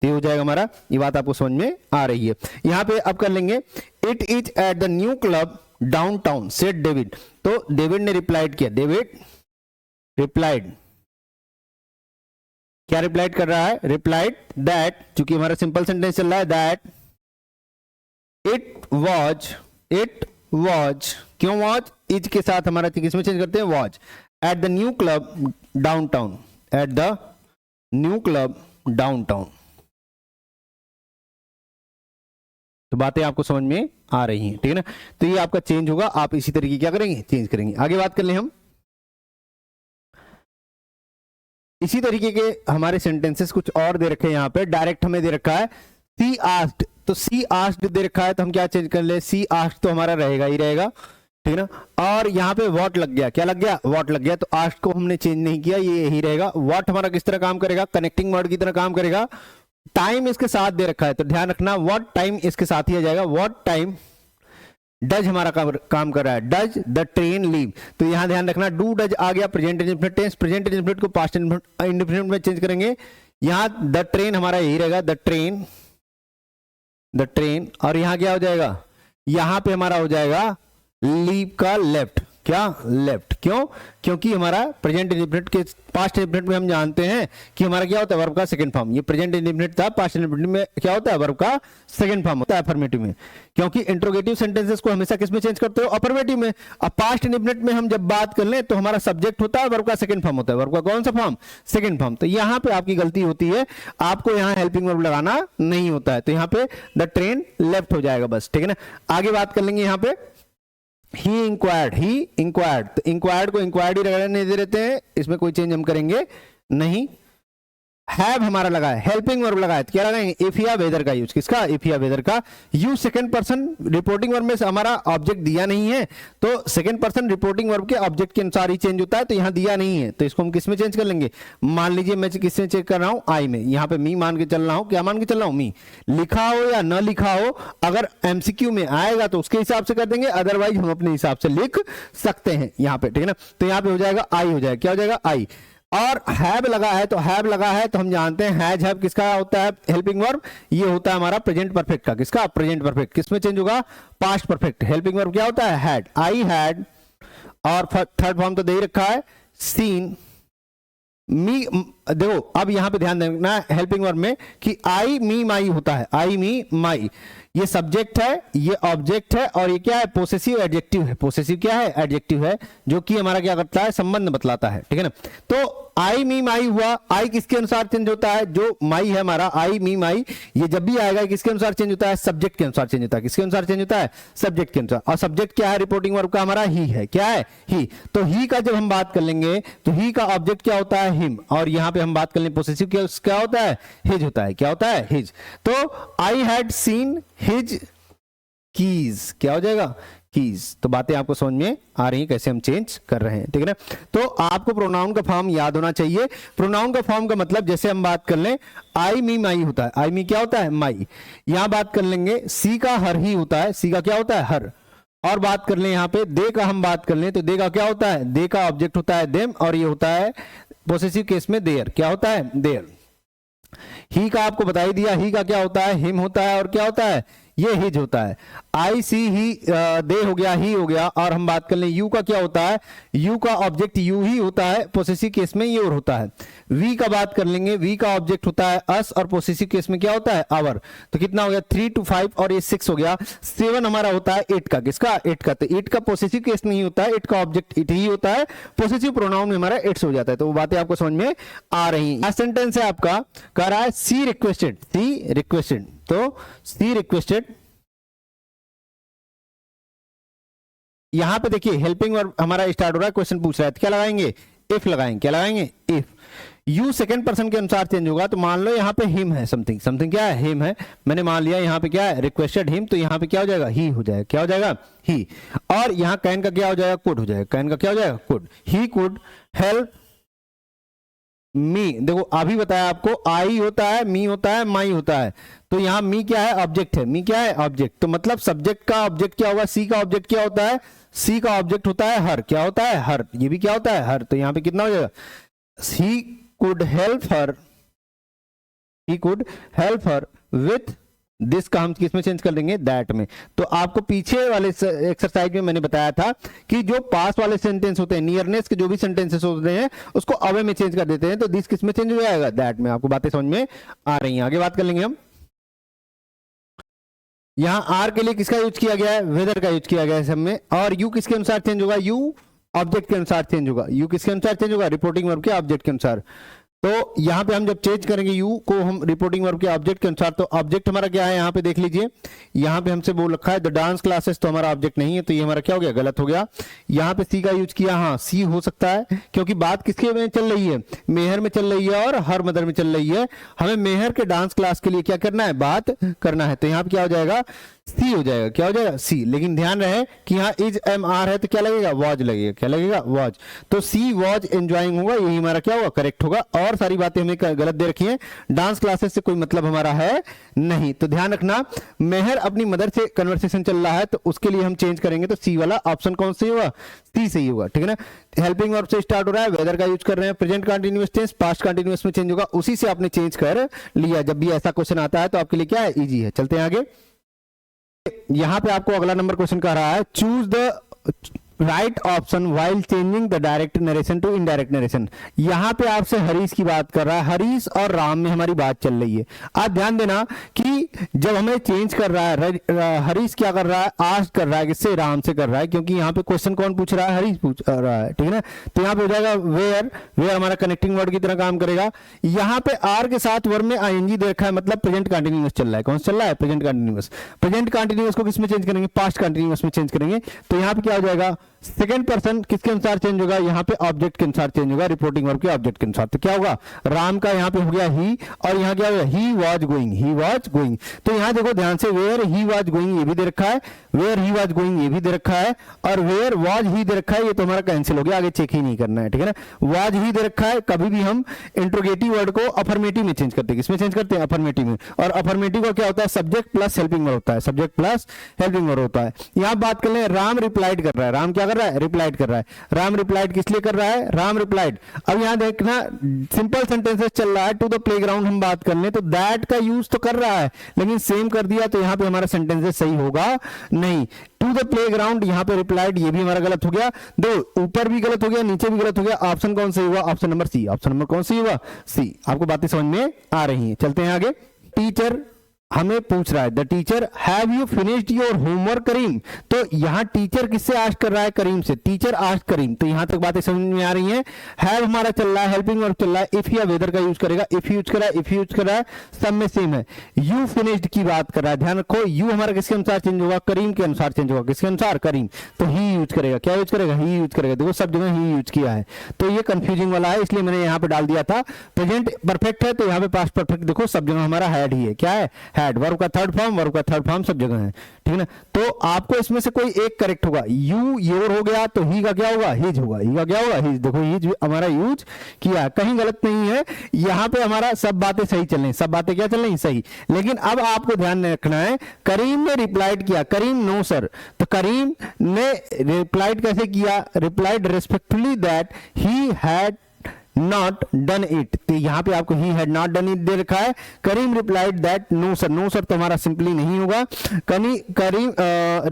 ये हो जाएगा हमारा। ये बात आपको समझ में आ रही है। यहां पे अब कर लेंगे, it is at the new club downtown said David, तो डेविड ने रिप्लाइड किया, डेविड रिप्लाइड, क्या रिप्लाइड कर रहा है, रिप्लाइड दैट, चूंकि हमारा सिंपल सेंटेंस चल रहा है, that it was, it was, क्यों वॉज, इज के साथ हमारा किसमें चेंज करते हैं, was, at the new club downtown, at the new club downtown. तो बातें आपको समझ में आ रही हैं, ठीक है ना। तो ये आपका चेंज होगा, आप इसी तरीके क्या करेंगे, चेंज करेंगे। आगे बात कर लें हम, इसी तरीके के हमारे सेंटेंसेस कुछ और दे रखे हैं यहाँ पे। डायरेक्ट हमें दे रखा है सी आस्क्ड, तो सी आस्क्ड दे रखा है तो हम क्या चेंज कर ले, सी आस्क्ड तो हमारा रहेगा ही रहेगा, ठीक है ना। और यहाँ पे व्हाट लग गया, क्या लग गया, व्हाट लग गया, तो आस्क्ड को हमने चेंज नहीं किया, ये यही रहेगा। व्हाट हमारा किस तरह काम करेगा, कनेक्टिंग वर्ड की तरह काम करेगा। टाइम इसके साथ दे रखा है तो ध्यान रखना व्हाट टाइम इसके साथ ही आ जाएगा। व्हाट टाइम डज हमारा काम कर रहा है, डज द ट्रेन लीव, तो यहां ध्यान रखना डू डज आ गया present indefinite tense, present indefinite को पास्ट इंडेफिनिट में चेंज करेंगे। यहां द ट्रेन हमारा यही रहेगा, द ट्रेन, द ट्रेन, और यहां क्या हो जाएगा, यहां पे हमारा हो जाएगा लीव का लेफ्ट, क्या लेफ्ट, क्यों, क्योंकि हमारा प्रेजेंट इंडेफिनिट के पास्ट इंडेफिनिट में हम जानते हैं कि हमारा क्या होता है, वर्ब का सेकंड फॉर्म। ये प्रेजेंट इंडेफिनिट था, पास्ट इंडेफिनिट में क्या होता है, वर्ब का सेकंड फॉर्म होता है अफर्मेटिव में, क्योंकि इंट्रोगेटिव सेंटेंसेस को हमेशा किस में चेंज करते हो, अफर्मेटिव में। अब पास्ट इंडेफिनिट में हम जब बात कर लें तो हमारा सब्जेक्ट होता है, वर्ब का सेकंड फॉर्म होता है, वर्ब का कौन सा फॉर्म, सेकंड फॉर्म। तो यहां पे आपकी गलती होती है, आपको यहां हेल्पिंग वर्ब लगाना नहीं होता है, तो यहां पे द ट्रेन लेफ्ट हो जाएगा बस, ठीक है ना। आगे बात कर लेंगे यहाँ पे ही इंक्वायर्ड, तो इंक्वायर्ड को इंक्वायर्ड ही रहने दे देते हैं, इसमें कोई चेंज हम करेंगे नहीं। हैव हमारा लगा है, हेल्पिंग वर्ब लगा है, तो क्या लगाएंगे, इफ या वेदर का यूज, किसका, इफ या वेदर का use. Second person reporting verb में हमारा ऑब्जेक्ट दिया नहीं है, तो सेकंड पर्सन रिपोर्टिंग वर्ब के ऑब्जेक्ट के अनुसार ही चेंज होता है, तो यहां दिया नहीं है, तो इसको हम किस में चेंज कर लेंगे। मान लीजिए मैं किसमें चेक कर रहा हूं, आई में, यहां पे मी मान के चल रहा हूं, क्या मान के चल रहा हूं, मी। लिखा हो या न लिखा हो, अगर एमसीक्यू में आएगा तो उसके हिसाब से कर देंगे, अदरवाइज हम अपने हिसाब से लिख सकते हैं यहां पे, ठीक है ना। तो यहां पे हो जाएगा आई, हो जाएगा, क्या हो जाएगा, आई। और हैव लगा है, तो हैव लगा है तो हम जानते हैं हैज हैव किसका होता है, हेल्पिंग वर्ब, ये होता है हमारा प्रेजेंट परफेक्ट का, किसका, प्रेजेंट परफेक्ट। किसमें चेंज होगा, पास्ट परफेक्ट। हेल्पिंग वर्ब क्या होता है, हैड, आई हैड, और थर्ड फॉर्म तो दे ही रखा है, सीन, मी। देखो अब यहां पे ध्यान देना हेल्पिंग वर्ब में कि आई मी माई होता है, आई मी माई, ये सब्जेक्ट है, ये ऑब्जेक्ट है, और ये क्या है, पोसेसिव एडजेक्टिव है। पोसेसिव क्या है, एडजेक्टिव है, जो कि हमारा क्या करता है, संबंध बतलाता है, ठीक है ना। तो आई मी माई हुआ, आई किसके अनुसार चेंज होता है, जो माई है हमारा, आई मी माई, ये जब भी आएगा किसके अनुसार चेंज होता है, सब्जेक्ट के अनुसार चेंज होता है। किसके अनुसार चेंज होता है, सब्जेक्ट के अनुसार। और सब्जेक्ट क्या है रिपोर्टिंग वर्ब का हमारा, ही है, क्या है, ही। तो ही का जब हम बात कर लेंगे तो ही का ऑब्जेक्ट क्या होता है, हिम, और यहां पे हम बात कर लें पोसेसिव क्या होता है, हिज होता है, क्या होता है, हिज। तो I had seen his keys, क्या हो जाएगा, कीज। तो बातें आपको समझ में आ रही हैं कैसे हम चेंज कर रहे हैं, ठीक है ना। तो आपको प्रोनाउन का फॉर्म याद होना चाहिए। प्रोनाउन का फॉर्म का मतलब जैसे हम बात कर लें आई मी माई होता है, आई मी क्या होता है, माई। यहां बात कर लेंगे सी का हर ही होता है, सी का क्या होता है, हर। और बात कर लें यहाँ पे दे का हम बात कर लें तो दे का क्या होता है, दे का ऑब्जेक्ट होता है देम, और ये होता है पोसेसिव केस में देयर, क्या होता है, देयर। ही का आपको बता ही दिया, ही का क्या होता है, हिम होता है, और क्या होता है, ये हिज होता है। आई सी ही दे हो गया, ही हो गया। और हम बात कर लें यू का क्या होता है, यू का ऑब्जेक्ट यू ही होता है, पोसेसिव केस में योर होता है। वी का बात कर लेंगे, वी का ऑब्जेक्ट होता है अस, और पोसेसिव केस में क्या होता है, आवर। तो कितना हो गया 3 to 5, और ये 6 हो गया। 7 हमारा होता है इट का, किसका, इट का। तो इट का पोसेसिव केस नहीं होता है, इट का ऑब्जेक्ट इट ही होता है, पोसेसिव प्रोनाउन में हमारा इट्स हो जाता है। तो वो बातें आपको समझ में आ रही हैं। सेंटेंस है आपका, कह रहा है सी रिक्वेस्टेड, सी रिक्वेस्टेड, तो सी रिक्वेस्टेड। यहां पे देखिए हेल्पिंग वर्ब हमारा स्टार्ट हो रहा है, क्वेश्चन पूछ रहा है, तो क्या लगाएंगे, इफ लगाएंगे, क्या लगाएंगे, इफ। यू सेकंड पर्सन के अनुसार चेंज होगा, तो मान लो यहाँ पे हिम है, समथिंग, समथिंग क्या है, हिम है। मैंने मान लिया यहाँ पे क्या है, रिक्वेस्टेड हिम, तो यहाँ पे क्या हो जाएगा, ही हो जाएगा, क्या हो जाएगा, ही। और यहाँ कैन का क्या हो जाएगा, कुड हो जाएगा, कैन का क्या हो जाएगा, could. He could help me. देखो अभी बताया आपको, आई होता है, मी होता है, माई होता है, तो यहां मी क्या है, ऑब्जेक्ट है, मी क्या है, ऑब्जेक्ट। तो मतलब सब्जेक्ट का ऑब्जेक्ट क्या होगा, सी का ऑब्जेक्ट क्या होता है, सी का ऑब्जेक्ट होता है हर, क्या होता है, हर। ये भी क्या होता है, हर। तो यहां पे कितना हो जाएगा, he could help her, he could help her with this का हम किस में चेंज कर देंगे, दैट में। तो आपको पीछे वाले एक्सरसाइज में मैंने बताया था कि जो पास वाले सेंटेंस होते हैं, नियरनेस के जो भी सेंटेंसेस होते हैं उसको अवे में चेंज कर देते हैं, तो दिस किस में चेंज हो जाएगा, दैट में। आपको बातें समझ में आ रही हैं। आगे बात कर लेंगे हम। यहां आर के लिए किसका यूज किया गया है, वेदर का यूज किया गया है सब में। और यू किसके अनुसार चेंज होगा, यू ऑब्जेक्ट के अनुसार चेंज होगा। यू किसके अनुसार चेंज होगा, रिपोर्टिंग वर्ब के ऑब्जेक्ट के अनुसार। तो यहाँ पे हम जब चेंज करेंगे यू को हम रिपोर्टिंग वर्ब के ऑब्जेक्ट के अनुसार, तो ऑब्जेक्ट हमारा क्या है यहाँ पे देख लीजिए, यहाँ पे हमसे बोल रखा है द डांस क्लासेस, तो हमारा ऑब्जेक्ट नहीं है, तो ये हमारा क्या हो गया, गलत हो गया। यहाँ पे सी का यूज किया, हाँ सी हो सकता है क्योंकि बात किसके में चल रही है, मेहर में चल रही है और हर मदर में चल रही है। हमें मेहर के डांस क्लास के लिए क्या करना है, बात करना है, तो यहाँ पे क्या हो जाएगा, सी हो जाएगा, क्या हो जाएगा, सी। लेकिन ध्यान रहे कि यहाँ इज एम आर है तो क्या लगेगा, वॉज लगेगा, क्या लगेगा, वॉज। तो सी वॉज एंजॉयिंग होगा, यही हमारा क्या होगा, करेक्ट होगा। और सारी बातें हमें गलत दे रखी हैं, डांस क्लासेस से कोई मतलब हमारा है नहीं। तो ध्यान रखना, मेहर अपनी मदर से कन्वर्सेशन चल रहा है तो उसके लिए हम चेंज करेंगे, तो सी वाला ऑप्शन कौन सी होगा, सी सही होगा, ठीक है ना। हेल्पिंग वर्ब से स्टार्ट हो रहा है, वेदर का यूज कर रहे हैं, present continuous tense, past continuous में चेंज होगा, उसी से आपने चेंज कर लिया। जब भी ऐसा क्वेश्चन आता है तो आपके लिए क्या है, इजी है। चलते हैं आगे। यहां पे आपको अगला नंबर क्वेश्चन कह रहा है, choose the right option while changing the direct narration to indirect narration. यहां पे आपसे हरीश की बात कर रहा है, हरीश और राम में हमारी बात चल रही है। आप ध्यान देना कि जब हमें चेंज कर रहा है, हरीश क्या कर रहा है, आस्क कर रहा है, किससे, राम से कर रहा है, क्योंकि यहाँ पे क्वेश्चन कौन पूछ रहा है, हरीश पूछ रहा है, ठीक है ना। तो यहाँ पे हो जाएगा वेयर, वेयर हमारा कनेक्टिंग वर्ड की तरह काम करेगा। यहाँ पे आर के साथ वर्ब में आईएनजी दे रखा है, मतलब प्रेजेंट कंटीन्यूअस चल रहा है। कौन चल रहा है, प्रेजेंट कंटीन्यूअस। प्रेजेंट कंटीन्यूअस को किस में चेंज करेंगे, पास्ट कंटीन्यूअस में चेंज करेंगे। तो यहाँ पे क्या हो जाएगा, सेकंड पर्सन किसके अनुसार चेंज होगा, यहाँ पे ऑब्जेक्ट के अनुसार चेंज होगा, रिपोर्टिंग वर्ब के ऑब्जेक्ट के अनुसार। तो क्या होगा, राम का यहाँ पे हो गया ही, और यहाँ क्या हो गया, he was going, he was going. तो यहाँ देखो ध्यान से, वेयर ही वॉज गोइंग ये भी दे रखा है, वेयर ही वॉज गोइंग ये भी दे रखा है, और वेयर वॉज ही दे रखा है, ये तो हमारा कैंसिल हो गया, आगे चेक ही नहीं करना है, ठीक है ना। वॉज ही दे रखा है, कभी भी हम इंट्रोगेटिव वर्ड को अफर्मेटिव में चेंज करते हैं, किसमें चेंज करते हैं, अफर्मेटिव में। और अफर्मेटिव का क्या होता है, सब्जेक्ट प्लस हेल्पिंग वर्ब होता है, सब्जेक्ट प्लस हेल्पिंग वर्ब होता है। यहाँ बात कर ले, राम रिप्लाइड कर रहा है, राम क्या कर रहा है, रिप्लाइड कर रहा है। राम रिप्लाइड किस लिए कर रहा है, राम रिप्लाइड। अब यहां देखना, सिंपल सेंटेंसेस चल रहा है, टू द प्लेग्राउंड हम बात कर ले तो दैट का यूज तो कर रहा है, लेकिन सेम कर दिया तो यहां पे हमारा सेंटेंसेस सही होगा नहीं। टू द प्लेग्राउंड यहां पे रिप्लाइड, ये भी हमारा गलत हो गया। दो ऊपर भी गलत हो गया, नीचे भी गलत हो गया। ऑप्शन कौन सही हुआ, option number C. Option number कौन सी हुआ, सी। आपको बातें समझ में आ रही हैं। चलते हैं आगे। टीचर हमें पूछ रहा है, the teacher have you finished your homework Karim. तो यहां टीचर किससे आस्क कर रहा है, करीम से। टीचर आस्क करीम, तो यहां तक बातें समझ में आ रही हैं। हैव हमारा चल रहा है, हेल्पिंग वर्ब चल रहा है, इफ या वेदर का यूज करेगा, इफ यूज कर रहा है, इफ यूज कर रहा है, सब में सेम है। यू फिनिश्ड की बात कर रहा है, ध्यान रखो, यू हमारा किसके अनुसार चेंज होगा, करीम के अनुसार चेंज होगा। किसके अनुसार, करीम। तो ही यूज करेगा, क्या यूज करेगा, ही यूज करेगा। देखो सब जगह ही यूज किया है, तो ये कंफ्यूजिंग वाला है, इसलिए मैंने यहां पे डाल दिया था। प्रेजेंट परफेक्ट है तो यहां पे पास्ट परफेक्ट, देखो सब जगह हमारा हैड ही है। क्या है, हैड। वर्ब का थर्ड फॉर्म, वर्ब का थर्ड फॉर्म सब जगह है, ठीक है ना। तो आपको इसमें से कोई एक करेक्ट होगा। यू योर हो गया तो ही का क्या होगा, हिज होगा। ही का क्या होगा, हिज। देखो हिज हमारा यूज किया, कहीं गलत नहीं है। यहां पे हमारा सब बातें सही चल रही, सब बातें क्या चल रही, सही। लेकिन अब आपको ध्यान रखना है, करीम ने रिप्लाइड किया, करीम नो सर। तो करीम ने रिप्लाइड कैसे किया, replied respectfully that he had not done it. तो यहां पे आपको he had not done it दे रखा है। Karim replied that no sir, no sir तो हमारा सिंपली नहीं होगा। करीम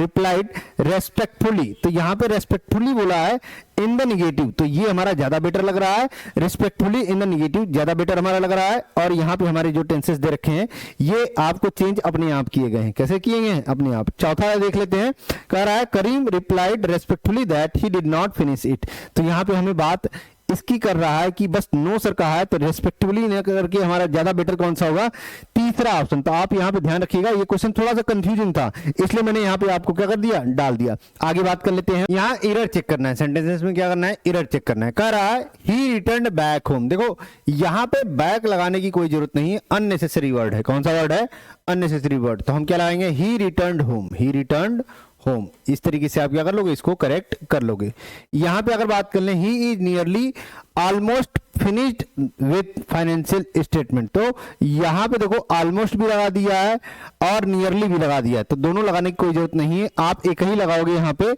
रिप्लाइड रेस्पेक्टफुली, तो यहां पे रेस्पेक्टफुली बोला है इन द निगेटिव, तो ये हमारा ज्यादा बेटर लग रहा है। रिस्पेक्टफुली इन द निगेटिव ज्यादा बेटर हमारा लग रहा है। और यहां पे हमारे जो टेंसेस दे रखे हैं ये आपको चेंज अपने आप किए गए हैं। कैसे किए गए हैं, अपने आप। चौथा देख लेते हैं, कह रहा है Karim replied respectfully that he did not finish it. तो यहां पे हमें बात इसकी कर रहा है कि बस नो सर कहा है, तो रेस्पेक्टिवली न करके हमारा ज्यादा बेटर कौन सा होगा, तीसरा ऑप्शन। तो आप यहां पे ध्यान रखिएगा, ये क्वेश्चन थोड़ा सा कंफ्यूजिंग था, इसलिए मैंने यहां पे आपको क्या कर दिया, डाल दिया। आगे बात कर लेते हैं। यहां एरर चेक करना है, सेंटेंसेस में क्या करना है, एरर चेक करना है। कह रहा है ही रिटर्न्ड बैक होम। देखो यहां पे बैक लगाने की कोई जरूरत नहीं है, अननेसेसरी वर्ड है। कौन सा वर्ड है, अननेसेसरी वर्ड। तो हम क्या लगाएंगे, ही रिटर्न्ड होम, ही रिटर्न्ड होम। इस तरीके से आप क्या कर लोगे, इसको करेक्ट कर लोगे। यहां पे अगर बात कर लें, he is nearly almost finished with financial statement. तो यहां पे देखो ऑलमोस्ट भी लगा दिया है और नियरली भी लगा दिया है, तो दोनों लगाने की कोई जरूरत नहीं है, आप एक ही लगाओगे यहां पे,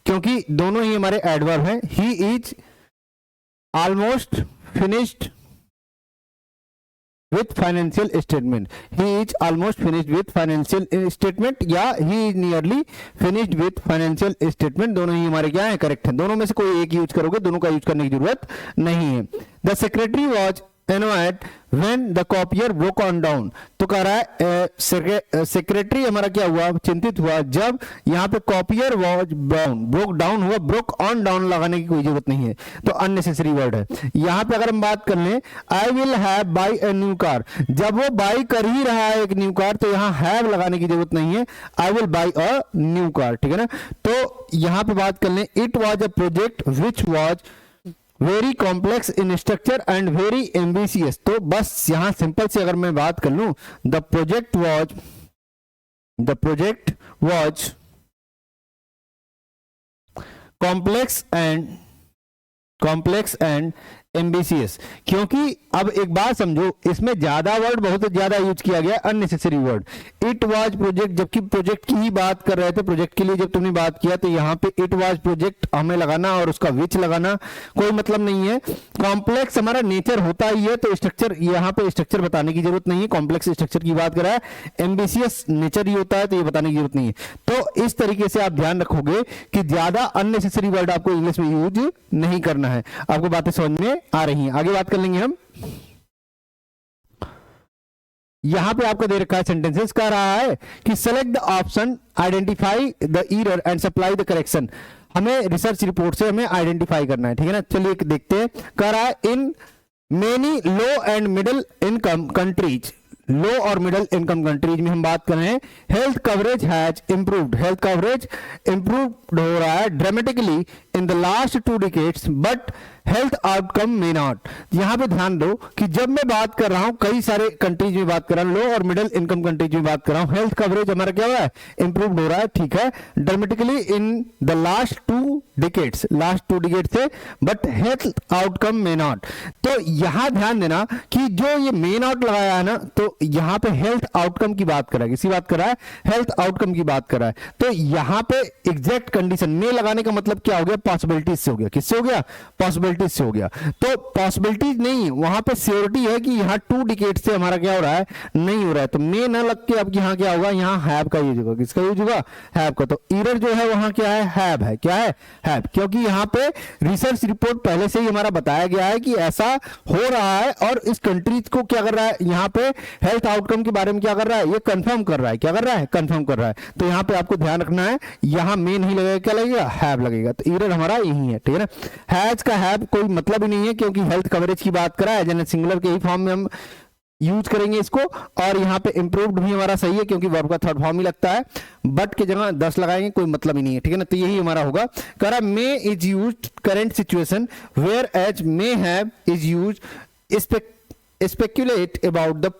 क्योंकि दोनों ही हमारे एडवर्ब हैं। He is almost finished with financial statement, he is almost finished with financial statement, या he is nearly finished with financial statement। दोनों ही हमारे क्या है, करेक्ट है। दोनों में से कोई एक यूज करोगे, दोनों का यूज करने की जरूरत नहीं है। The secretary was annoyed when the copier broke on down। तो कह रहा है सेक्रेटरी हमारा क्या हुआ, चिंतित हुआ जब यहाँ पे कॉपियर वॉज ब्रोक डाउन हुआ। ब्रोक ऑन डाउन लगाने की कोई जरूरत नहीं है, तो अननेसेसरी वर्ड है। यहाँ पे अगर हम बात कर लें I will have by a new car, जब वो बाई कर ही रहा है एक न्यू कार, तो यहाँ हैव लगाने की जरूरत नहीं है, I will by a new car, ठीक है ना। तो यहाँ पे बात कर लें it was a project which was very complex in structure and very ambitious. तो बस यहां सिंपल से अगर मैं बात कर लूं, the project was complex and ambitious. क्योंकि अब एक बात समझो, इसमें ज्यादा वर्ड बहुत ज्यादा यूज किया गया, unnecessary word. It was project, जबकि प्रोजेक्ट की ही बात कर रहे थे। प्रोजेक्ट के लिए जब तुमने बात किया तो यहाँ पे इट वाज प्रोजेक्ट हमें लगाना और उसका विच लगाना कोई मतलब नहीं है। कॉम्प्लेक्स हमारा नेचर होता ही है, तो स्ट्रक्चर यहाँ पे स्ट्रक्चर बताने की जरूरत नहीं है, कॉम्प्लेक्स स्ट्रक्चर की बात कर रहा है। एम्बिशियस नेचर ही होता है, तो ये बताने की जरूरत नहीं है। तो इस तरीके से आप ध्यान रखोगे कि ज्यादा अननेसेसरी वर्ड आपको इंग्लिश में यूज नहीं करना है। आपको बातें समझ में आ रही हैं। आगे बात कर लेंगे हम। यहां पे आपको दे रखा है सेंटेंसेस, कह रहा है कि select the option, identify the error and supply the correction. हमें रिसर्च रिपोर्ट से हमें आइडेंटिफाई करना है, ठीक है ना। चलिए देखते हैं। कह रहा है in many low and middle income countries, low और मिडिल इनकम कंट्रीज में हम बात कर रहे हैं, health coverage has improved, health coverage improved हो रहा है dramatically in the last 2 decades, but health outcome may not. यहां पे ध्यान दो कि जब मैं बात कर रहा हूं, कई सारे कंट्रीज में बात कर रहा हूं, लो और मिडिल इनकम कंट्रीज में बात कर रहा हूं, हेल्थ कवरेज हमारा क्या हुआ है, इंप्रूव्ड हो रहा है, ठीक है, dramatically in the last 2 decades, last 2 decade से, but health outcome may not. तो यहां ध्यान देना कि जो ये मे नॉट लगाया है ना, तो यहां पे हेल्थ आउटकम की बात कर रहा है, किसी बात कर रहा है, हेल्थ आउटकम की बात कर रहा है। तो यहां पे एग्जैक्ट कंडीशन में लगाने का मतलब क्या हो गया, पॉसिबिलिटीज से हो गया। किससे हो गया, पॉसिबिलिटीज से हो गया। तो पॉसिबिलिटीज नहीं, वहां पे श्योरिटी है कि यहाँ 2 डिकेड से हमारा क्या हो रहा है, नहीं हो रहा है। तो मे ना लग के अब यहाँ क्या होगा, यहाँ हैव का यूज होगा। किसका यूज होगा, हैव का। तो एरर जो है वहां क्या है, हैव है। क्या है, हैव। क्योंकि यहाँ पे रिसर्च रिपोर्ट पहले से ही हमारा बताया गया है कि ऐसा हो रहा है, और इस कंट्रीज को क्या कर रहा है, यहाँ पे हेल्थ आउटकम के बारे में क्या कर रहा है, ये कंफर्म कर रहा है। क्या कर रहा है, कंफर्म कर रहा है। तो यहाँ पे आपको ध्यान रखना है, यहाँ मे नहीं लगेगा, क्या लगेगा, हैव लगेगा। तो एरर हमारा यही है, ठीक है ना। हैज का हैव कोई मतलब ही नहीं है, क्योंकि हेल्थ कवरेज की बात करा है, जनरल सिंगुलर के ही फॉर्म में हम यूज करेंगे इसको। और यहाँ पे इंप्रूव्ड भी हमारा सही है, क्योंकि वर्ब का थर्ड फॉर्म ही लगता है। बट की जगह 10 लगाएंगे, कोई मतलब ही नहीं है, ठीक है ना। तो यही हमारा होगा। कह रहा may is used current situation, whereas may have is used speculate about the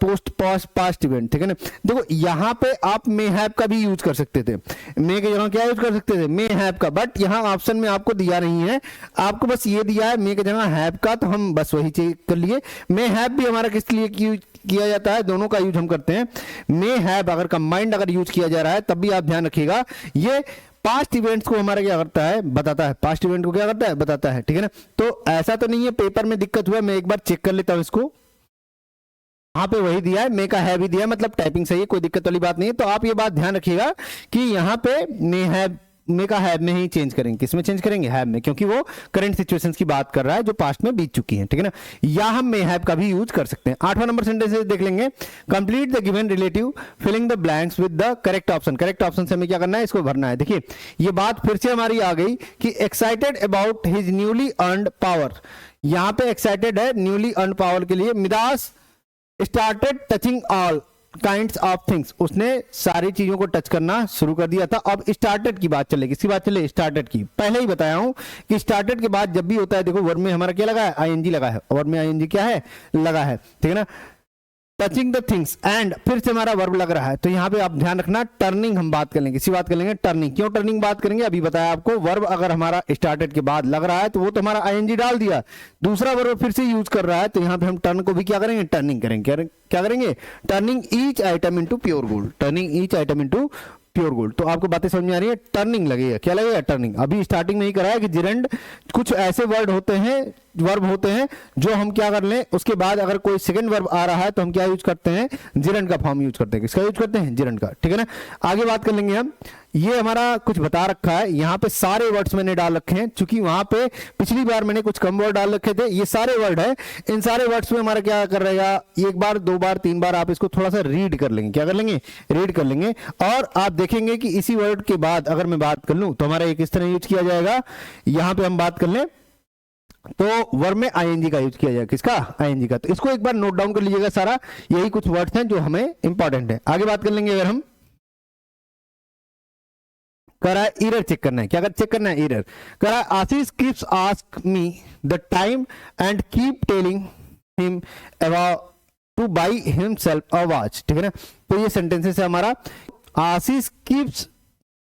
past event, ठीक है ना। देखो यहाँ पे आप मे हैव का भी यूज कर सकते थे, मे के जगह क्या यूज कर सकते थे, मे हैव का। बट यहाँ ऑप्शन में आपको दिया नहीं है, आपको बस ये दिया है मे के जगह हैव का, तो हम बस वही चेक कर लिए। मे हैव भी हमारा किस लिए किया जाता है, दोनों का यूज हम करते हैं। मे हैव अगर कंबाइंड अगर यूज किया जा रहा है, तब भी आप ध्यान रखिएगा, ये पास्ट इवेंट्स को हमारा क्या करता है, बताता है। पास्ट इवेंट को क्या करता है, बताता है, ठीक है ना। तो ऐसा तो नहीं है पेपर में दिक्कत हुआ, मैं एक बार चेक कर लेता हूं इसको। यहाँ पे वही दिया है, मे का है भी दिया है, मतलब टाइपिंग सही है, कोई दिक्कत वाली बात नहीं है। तो आप ये बात ध्यान रखिएगा कि यहाँ पे मे हैव, मे का हैव में ही चेंज करेंगे। किसमें चेंज करेंगे, हैव में, क्योंकि वो करंट सिचुएशंस की बात कर रहा है जो पास्ट में बीत चुकी है, ठीक है ना। या हम मे हैव का भी यूज कर सकते हैं। 8वां नंबर सेंटेंस देख लेंगे। Complete the given relative filling the blanks with the correct option. Correct option से हमें क्या करना है, इसको भरना है। देखिए ये बात फिर से हमारी आ गई कि excited about his newly earned power. यहाँ पे एक्साइटेड है न्यूली अर्नड पावर के लिए। Midas started touching all kinds of things, उसने सारी चीजों को टच करना शुरू कर दिया था। अब स्टार्टेड की बात चलेगी, किसकी बात चले, स्टार्टेड की। पहले ही बताया हूं कि स्टार्टेड के बाद जब भी होता है, देखो वर्ब में हमारा क्या लगा है, आईएनजी लगा है। वर्ब में आईएनजी क्या है, लगा है, ठीक है ना। टचिंग द थिंग्स एंड फिर से हमारा वर्ब लग रहा है, तो यहाँ पे आप ध्यान रखना, टर्निंग हम बात कर लेंगे। इसी बात कर लेंगे टर्निंग। क्यों टर्निंग बात करेंगे, अभी बताया आपको। वर्ब अगर हमारा स्टार्टेड के बाद लग रहा है तो वो तो हमारा आईएनजी डाल दिया, दूसरा वर्ब फिर से यूज कर रहा है, तो यहाँ पे हम टर्न को भी क्या करेंगे, टर्निंग करेंगे। क्या करेंगे, turning each item into pure gold. Turning each item into pure gold. तो आपको बातें समझ में आ रही है, टर्निंग लगेगा। क्या लगेगा, टर्निंग। अभी स्टार्टिंग में ही कराया कि जिरंड, कुछ ऐसे वर्ड होते हैं, वर्ब होते हैं जो हम क्या कर लें, उसके बाद अगर कोई सेकंड वर्ब आ रहा है तो हम क्या यूज करते हैं, जिरंड का फॉर्म यूज करते हैं। किसका यूज करते हैं, जिरंड का, ठीक है ना। आगे बात कर लेंगे हम। ये हमारा कुछ बता रखा है, यहाँ पे सारे वर्ड्स मैंने डाल रखे हैं, क्योंकि वहां पे पिछली बार मैंने कुछ कम वर्ड डाल रखे थे, ये सारे वर्ड है। इन सारे वर्ड्स में हमारा क्या कर रहेगा, एक बार, दो बार, तीन बार आप इसको थोड़ा सा रीड कर लेंगे। क्या कर लेंगे, रीड कर लेंगे। और आप देखेंगे कि इसी वर्ड के बाद अगर मैं बात कर लूं तो हमारा एक इस तरह यूज किया जाएगा। यहां पे हम बात कर लें तो वर्ब में आईएनजी का यूज किया जाएगा। किसका, आईएनजी का। तो इसको एक बार नोट डाउन कर लीजिएगा सारा, यही कुछ वर्ड्स हैं जो हमें इंपॉर्टेंट है। आगे बात कर लेंगे। अगर हम करा एरर चेक करना है, क्या कर चेक करना है, एरर। करा Ashish keeps ask me the time and keep telling him about to buy himself a watch. ठीक है ना, तो ये सेंटेंसेस है हमारा। आशीष कीप्स,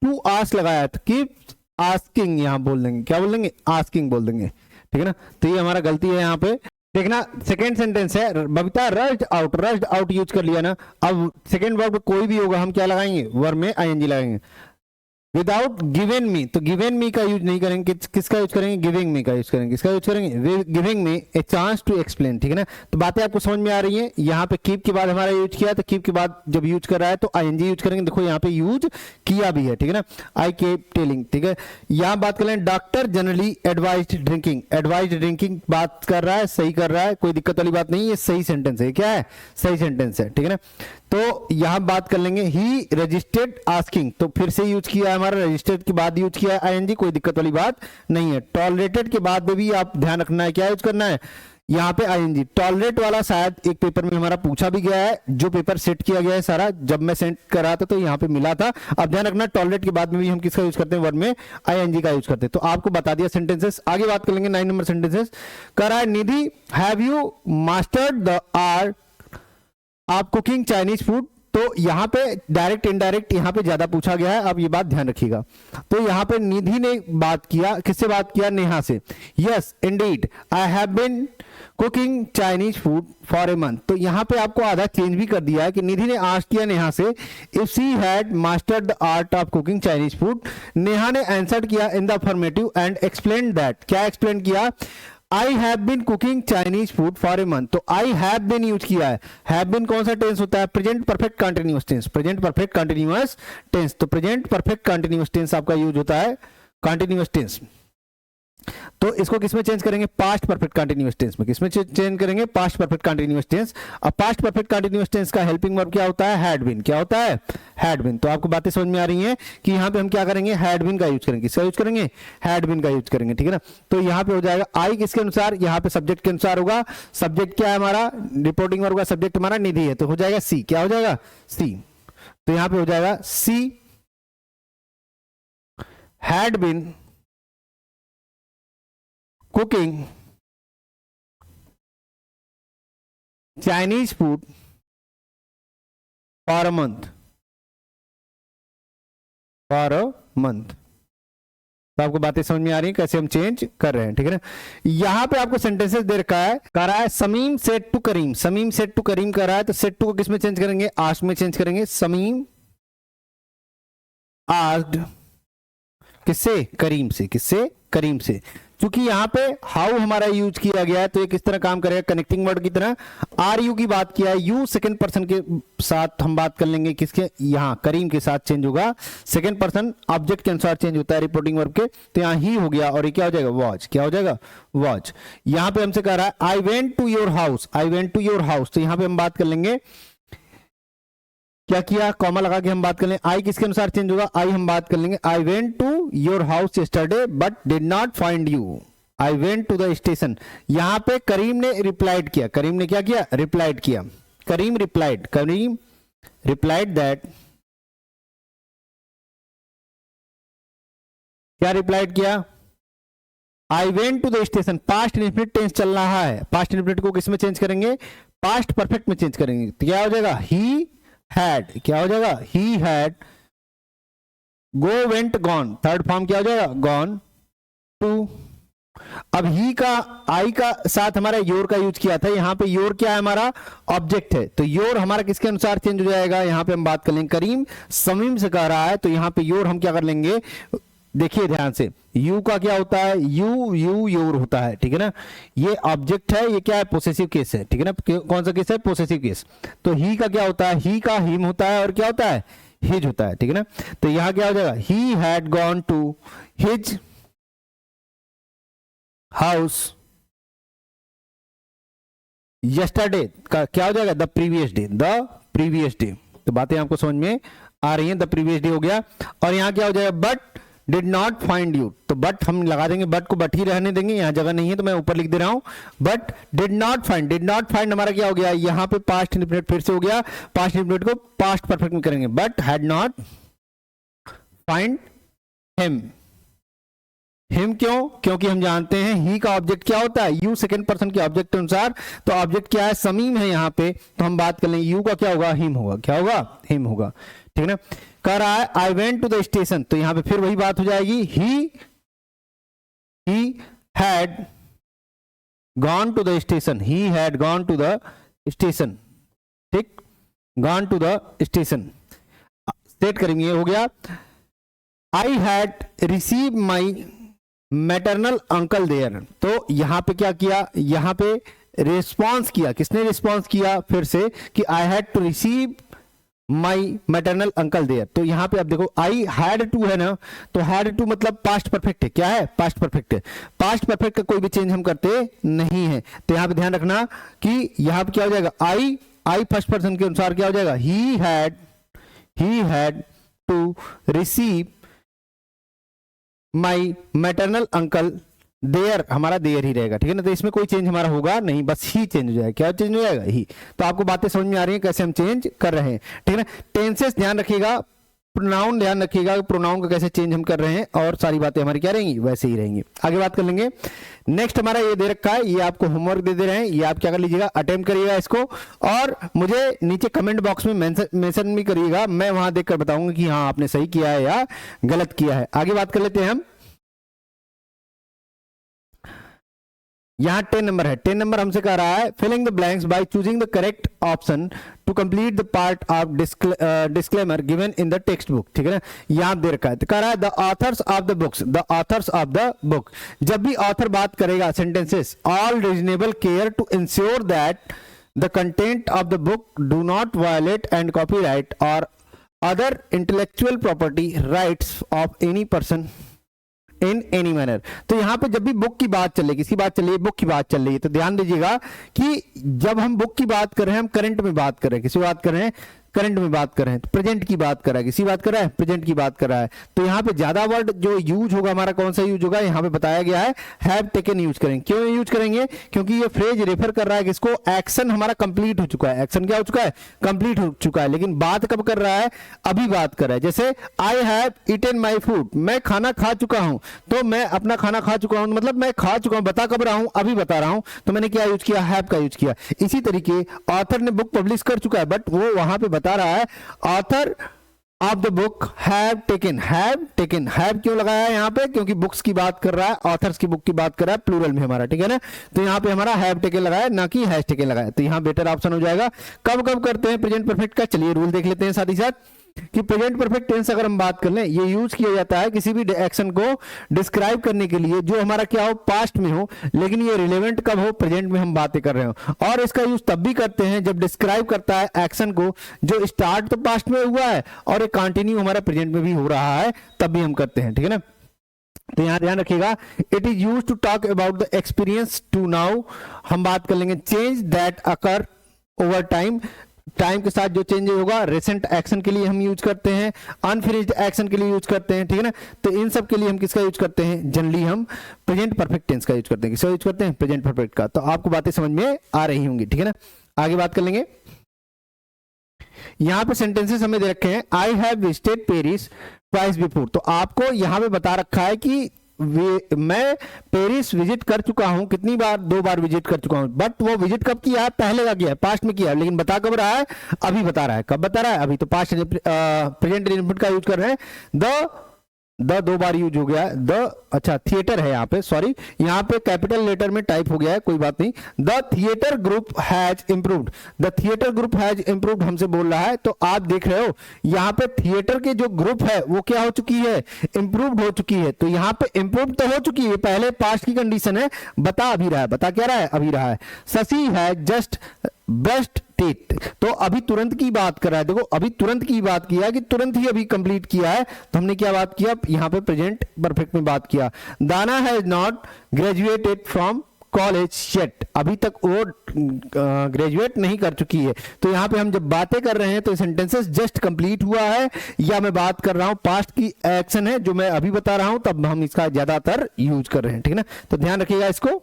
टू आस्क लगाया तो कीप्स आस्किंग यहां बोल देंगे, क्या बोल देंगे, आस्किंग बोल देंगे। ठीक है ना, तो ये हमारा गलती है यहाँ पे। देखना सेकेंड सेंटेंस है, बबीता रश्ड आउट यूज कर लिया ना। अब सेकेंड वर्ब कोई भी होगा हम क्या लगाएंगे, वर्ब में आईएनजी लगाएंगे। विदाउट गिवन मी, तो गिवन मी का यूज नहीं करेंगे, किसका यूज करेंगे, गिविंग मी का यूज करेंगे। किसका यूज करेंगे, giving me a chance to explain. ठीक है ना, तो बातें आपको समझ में आ रही हैं। यहाँ पे कीप के बाद हमारा यूज किया, तो कीप के बाद जब यूज कर रहा है तो आईएनजी यूज करेंगे। देखो यहाँ पे यूज किया भी है। ठीक है ना, आई कीप टेलिंग। ठीक है, यहाँ बात कर लें, doctor generally advised drinking. Advised drinking बात कर रहा है, सही कर रहा है, कोई दिक्कत वाली बात नहीं है, सही सेंटेंस है। क्या है, सही सेंटेंस है। ठीक है ना, तो यहां बात कर लेंगे ही रजिस्टर्ड आस्किंग, तो फिर से यूज किया है हमारा, रजिस्टर्ड के बाद यूज किया है आईएनजी, कोई दिक्कत वाली बात नहीं है। टॉलरेटेड के बाद में भी आप ध्यान रखना है, क्या यूज करना है, यहाँ पे आईएनजी। टॉलरेट वाला शायद एक पेपर में हमारा पूछा भी गया है, जो पेपर सेट किया गया है सारा, जब मैं सेंड कर रहा था तो यहाँ पे मिला था। अब ध्यान रखना, टॉलरेट के बाद में भी हम किसका यूज करते हैं, वर्ड में आईएनजी का यूज करते हैं। तो आपको बता दिया सेंटेंसेस। आगे बात कर लेंगे 9 नंबर सेंटेंसेस। कह रहा है, Nidhi have you mastered the art of cooking Chinese food. तो यहां पे डायरेक्ट इनडायरेक्ट यहां पे ज्यादा पूछा गया है, अब ये बात ध्यान रखिएगा। तो यहां पे निधि ने बात किया, किससे बात किया, नेहा से। Yes indeed I have been cooking Chinese food for a month. तो यहां पे आपको आधा चेंज भी कर दिया है कि निधि ने आस्क किया नेहा से if she had mastered the art of cooking Chinese food. Neha ने आंसर किया in the affirmative and explain that. क्या एक्सप्लेन किया, I have been cooking Chinese food for a month. तो आई हैव बीन यूज किया है। हैव बीन कौन सा टेंस होता है, present perfect continuous tense. Present perfect continuous tense, तो प्रेजेंट परफेक्ट कंटिन्यूअस टेंस आपका यूज होता है, कंटिन्यूअस टेंस। तो इसको किसमें चेंज करेंगे, पास्ट परफेक्ट कंटिन्यूअस टेंस में। किसमें चेंज करेंगे, पास्ट परफेक्ट कंटिन्यूअस टेंस। अब पास्ट परफेक्ट कंटिन्यूअस टेंस का हेल्पिंग वर्ब क्या होता है, हैड बीन। क्या होता है, हैड बीन। तो आपको बातें समझ में आ रही हैं कि यहाँ पे हम क्या करेंगे, हैड बीन का यूज करेंगे। किसका यूज करेंगे, हैड बीन का यूज करेंगे। ठीक है ना, तो यहाँ पे हो जाएगा आई किसके अनुसार, यहाँ पे सब्जेक्ट के अनुसार होगा। सब्जेक्ट क्या है हमारा, रिपोर्टिंग वर्ब का सब्जेक्ट हमारा निधि है, तो हो जाएगा सी। क्या हो जाएगा, सी। तो यहाँ पे हो जाएगा she had been cooking Chinese food for a month, for a month. तो आपको बातें समझ में आ रही हैं कैसे हम चेंज कर रहे हैं। ठीक है ना, यहां पे आपको सेंटेंसेस दे रखा है, कह रहा है Samim said to Karim. Samim said to Karim कर रहा है, तो सेड टू को किसमें चेंज करेंगे, आस्क्ड में चेंज करेंगे। समीम आस्क्ड किससे, करीम से। किससे, करीम से। क्योंकि यहां पे हाउ हमारा यूज किया गया है, तो ये किस तरह काम करेगा, कनेक्टिंग वर्ड की तरह। आर यू की बात किया है, यू सेकंड पर्सन के साथ हम बात कर लेंगे, किसके, यहां करीम के साथ चेंज होगा। सेकंड पर्सन ऑब्जेक्ट के अनुसार चेंज होता है रिपोर्टिंग वर्ब के, तो यहां ही हो गया और ये क्या हो जाएगा, वॉच। क्या हो जाएगा, वॉच। यहां पे हमसे कह रहा है I went to your house, I went to your house. तो यहां पे हम बात कर लेंगे, क्या किया, कॉमा लगा के हम बात कर लेंगे। आई किसके अनुसार चेंज होगा, आई हम बात कर लेंगे I went to your house yesterday but did not find you. I went to the station. यहां पे करीम ने रिप्लाइड किया। करीम ने क्या किया, रिप्लाइड किया। करीम रिप्लाइड दैट, क्या रिप्लाइड किया, I went to the station. Past indefinite tense चल रहा है, पास्ट इंडेफिनिट को किसमें चेंज करेंगे, पास्ट परफेक्ट में चेंज करेंगे। तो क्या हो जाएगा, ही हैड। क्या हो जाएगा, he had. Go went gone, third form क्या हो जाएगा, गॉन टू। अब ही का, आई का साथ हमारा योर का यूज किया था, यहां पे योर क्या है, हमारा ऑब्जेक्ट है, तो योर हमारा किसके अनुसार चेंज हो जाएगा। यहां पे हम बात कर लेंगे, करीम समीम से कह रहा है, तो यहां पे योर हम क्या कर लेंगे, देखिए ध्यान से, यू का क्या होता है, यू योर होता है। ठीक है ना, ये ऑब्जेक्ट है, ये क्या है, पोसेसिव केस है। ठीक है ना, कौन सा केस है, पोसेसिव केस। तो ही का क्या होता है, ही का हिम होता है, और क्या होता है, हिज होता है, ठीक है ना। तो यहां क्या हो जाएगा, he had gone to his house yesterday का क्या हो जाएगा, the previous day, the previous day. तो बातें आपको समझ में आ रही हैं, द प्रीवियस डे हो गया। और यहां क्या हो जाएगा, but did not find you, तो बट हम लगा देंगे, बट को बट ही रहने देंगे, यहां जगह नहीं है तो मैं ऊपर लिख दे रहा हूं, but did not find. Did not find हमारा क्या हो गया, यहां पे पास्ट इंडेफिनिट फिर से हो गया, पास्ट इंडेफिनिट को पास्ट परफेक्ट में करेंगे, but had not find him. Him क्यों, क्योंकि हम जानते हैं ही का ऑब्जेक्ट क्या होता है, यू सेकंड पर्सन के ऑब्जेक्ट अनुसार, तो ऑब्जेक्ट क्या है, समीम है यहाँ पे, तो हम बात कर लेंगे यू का क्या होगा, हिम होगा, क्या होगा, हिम होगा, ठीक है ना। कह रहा है I went to the station, तो यहां पे फिर वही बात हो जाएगी, he had gone to the station, he had gone to the station, ठीक, gone to the station. Set करेंगे, ये हो गया। I had receive my maternal uncle there, तो यहां पे क्या किया, यहां पे रिस्पॉन्स किया, किसने रिस्पॉन्स किया, फिर से कि I had to receive my maternal uncle there. तो यहां पे आप देखो आई हैड टू है ना, तो हैड टू मतलब पास्ट परफेक्ट है, क्या है, पास्ट परफेक्ट है। पास्ट परफेक्ट का कोई भी चेंज हम करते नहीं है, तो यहां पे ध्यान रखना कि यहां पे क्या हो जाएगा, आई फर्स्ट पर्सन के अनुसार क्या हो जाएगा, he had to receive my maternal uncle there, हमारा देयर ही रहेगा, ठीक है ना। तो इसमें कोई चेंज हमारा होगा नहीं, बस ही चेंज हो जाएगा, क्या चेंज हो जाएगा, ही। तो आपको बातें समझ में आ रही हैं कैसे हम चेंज कर रहे हैं, ठीक है ना। टेंसेस ध्यान रखिएगा, प्रोनाउन ध्यान रखिएगा, प्रोनाउन का कैसे चेंज हम कर रहे हैं, और सारी बातें हमारी क्या रहेंगी, वैसे ही रहेंगी। आगे बात कर लेंगे। नेक्स्ट हमारा ये दे रखा है, ये आपको होमवर्क दे रहे हैं, ये आप क्या कर लीजिएगा, अटेम्प्ट करिएगा इसको, और मुझे नीचे कमेंट बॉक्स में मेंशन भी करिएगा, मैं वहां देखकर बताऊंगा कि हाँ आपने सही किया है या गलत किया है। आगे बात कर लेते हैं हम। यहां 10 नंबर है, 10 नंबर हमसे कह रहा है filling the blanks by choosing the correct option to complete the part of disclaimer given in the text book, ठीक है ना। यहां दे रखा है, तो कह रहा है the authors of the books, the authors of the book. जब भी ऑथर बात करेगा, sentences, all reasonable care to ensure that the content of the book do not violate and copyright or other intellectual property rights of any person in any manner. तो यहां पे जब भी बुक की बात चल रही है, किसकी बात चल रही है, बुक की बात चल रही है, तो ध्यान दीजिएगा कि जब हम बुक की बात कर रहे हैं, हम करंट में बात कर रहे हैं, किसी बात कर रहे हैं, करंट में बात कर रहे हैं, तो प्रेजेंट की बात कर रहा है, किसी बात कर रहा है, प्रेजेंट की बात कर रहा है। तो यहाँ पे ज्यादा वर्ड जो यूज होगा हमारा कौन सा यूज होगा, यहाँ पे बताया गया है हैव टेकन यूज करेंगे। क्यों यूज करेंगे, क्योंकि ये फ्रेज रेफर कर रहा है किसको, एक्शन हमारा कंप्लीट हो चुका है, एक्शन क्या हो चुका है, कंप्लीट हो चुका है, लेकिन बात कब कर रहा है, अभी बात कर रहा है। जैसे I have eaten my food, मैं खाना खा चुका हूं, तो मैं अपना खाना खा चुका हूं, मतलब मैं खा चुका हूं, बता कब रहा हूं, अभी बता रहा हूं, तो मैंने क्या यूज किया, हैव का यूज किया। इसी तरीके ऑथर ने बुक पब्लिश कर चुका है, बट वो वहां पे बता रहा है author of the book have taken, have क्यों लगाया है यहाँ पे, क्योंकि बुक्स की बात कर रहा है, ऑथर्स की बुक की बात कर रहा है, प्लूरल में हमारा, ठीक है ना। तो यहाँ पे हमारा हैव टेकन लगाया, ना कि हैज टेकन लगाया, तो यहाँ बेटर ऑप्शन हो जाएगा। कब कब करते हैं प्रेजेंट परफेक्ट का, चलिए रूल देख लेते हैं साथ ही साथ कि प्रेजेंट परफेक्ट टेंस अगर हम बात कर लें, ये यूज किया जाता है किसी भी एक्शन को डिस्क्राइब करने के लिए जो हमारा क्या हो, पास्ट में हो, लेकिन ये रिलेवेंट कब हो, प्रेजेंट में हम बातें कर रहे हो। और इसका यूज तब भी करते हैं जब डिस्क्राइब करता है एक्शन को जो स्टार्ट तो पास्ट में हुआ है और एक कंटिन्यू हमारा प्रेजेंट में भी हो रहा है, तब भी हम करते हैं, ठीक है ना। तो यहां ध्यान रखिएगा, it is use to talk about the experience to now, हम बात कर लेंगे change that occur over time, time के साथ जो चेंज होगा, रिसेंट एक्शन के लिए हम यूज करते हैं, अनफिनिश्ड एक्शन के लिए यूज करते हैं, ठीक है ना। तो इन सब के लिए हम किसका यूज करते हैं, जनरली हम प्रेजेंट परफेक्ट टेंस का यूज करते हैं, किसका यूज करते हैं, प्रेजेंट परफेक्ट का। तो आपको बातें समझ में आ रही होंगी, ठीक है ना। आगे बात कर लेंगे। यहां पे सेंटेंसेस हमें दे रखे हैं, I have visited Paris twice before, तो आपको यहां पे बता रखा है कि मैं पेरिस विजिट कर चुका हूं, कितनी बार, 2 बार विजिट कर चुका हूं, बट वो विजिट कब किया है, पहले का किया है, पास्ट में किया है, लेकिन बता कब रहा है, अभी बता रहा है। कब बता रहा है, अभी। तो पास्ट प्रेजेंट इंडेफिनिट का यूज कर रहे हैं। द 2 बार यूज हो गया है, द, अच्छा थिएटर है यहाँ पे, सॉरी यहाँ पे कैपिटल लेटर में टाइप हो गया है, कोई बात नहीं। The theatre group has improved, the theatre group has improved हमसे बोल रहा है, तो आप देख रहे हो यहाँ पे थिएटर के जो ग्रुप है वो क्या हो चुकी है, इंप्रूव्ड हो चुकी है। तो यहाँ पे इंप्रूव्ड तो हो चुकी है, पहले पास्ट की कंडीशन है, बता अभी रहा है, बता क्या रहा है, अभी रहा है। शशि है जस्ट ब्रश्ड टीथ। तो अभी तुरंत की बात कर रहा है, देखो अभी तुरंत की बात किया कि तुरंत ही अभी कंप्लीट किया है, तो हमने क्या बात किया, यहाँ पे प्रेजेंट परफेक्ट में बात किया। दाना has not graduated from college yet, अभी तक वो ग्रेजुएट नहीं कर चुकी है। तो यहाँ पे हम जब बातें कर रहे हैं तो सेंटेंसेस जस्ट कंप्लीट हुआ है, या मैं बात कर रहा हूं पास्ट की एक्शन है जो मैं अभी बता रहा हूं, तब हम इसका ज्यादातर यूज कर रहे हैं, ठीक है ना। तो ध्यान रखिएगा इसको।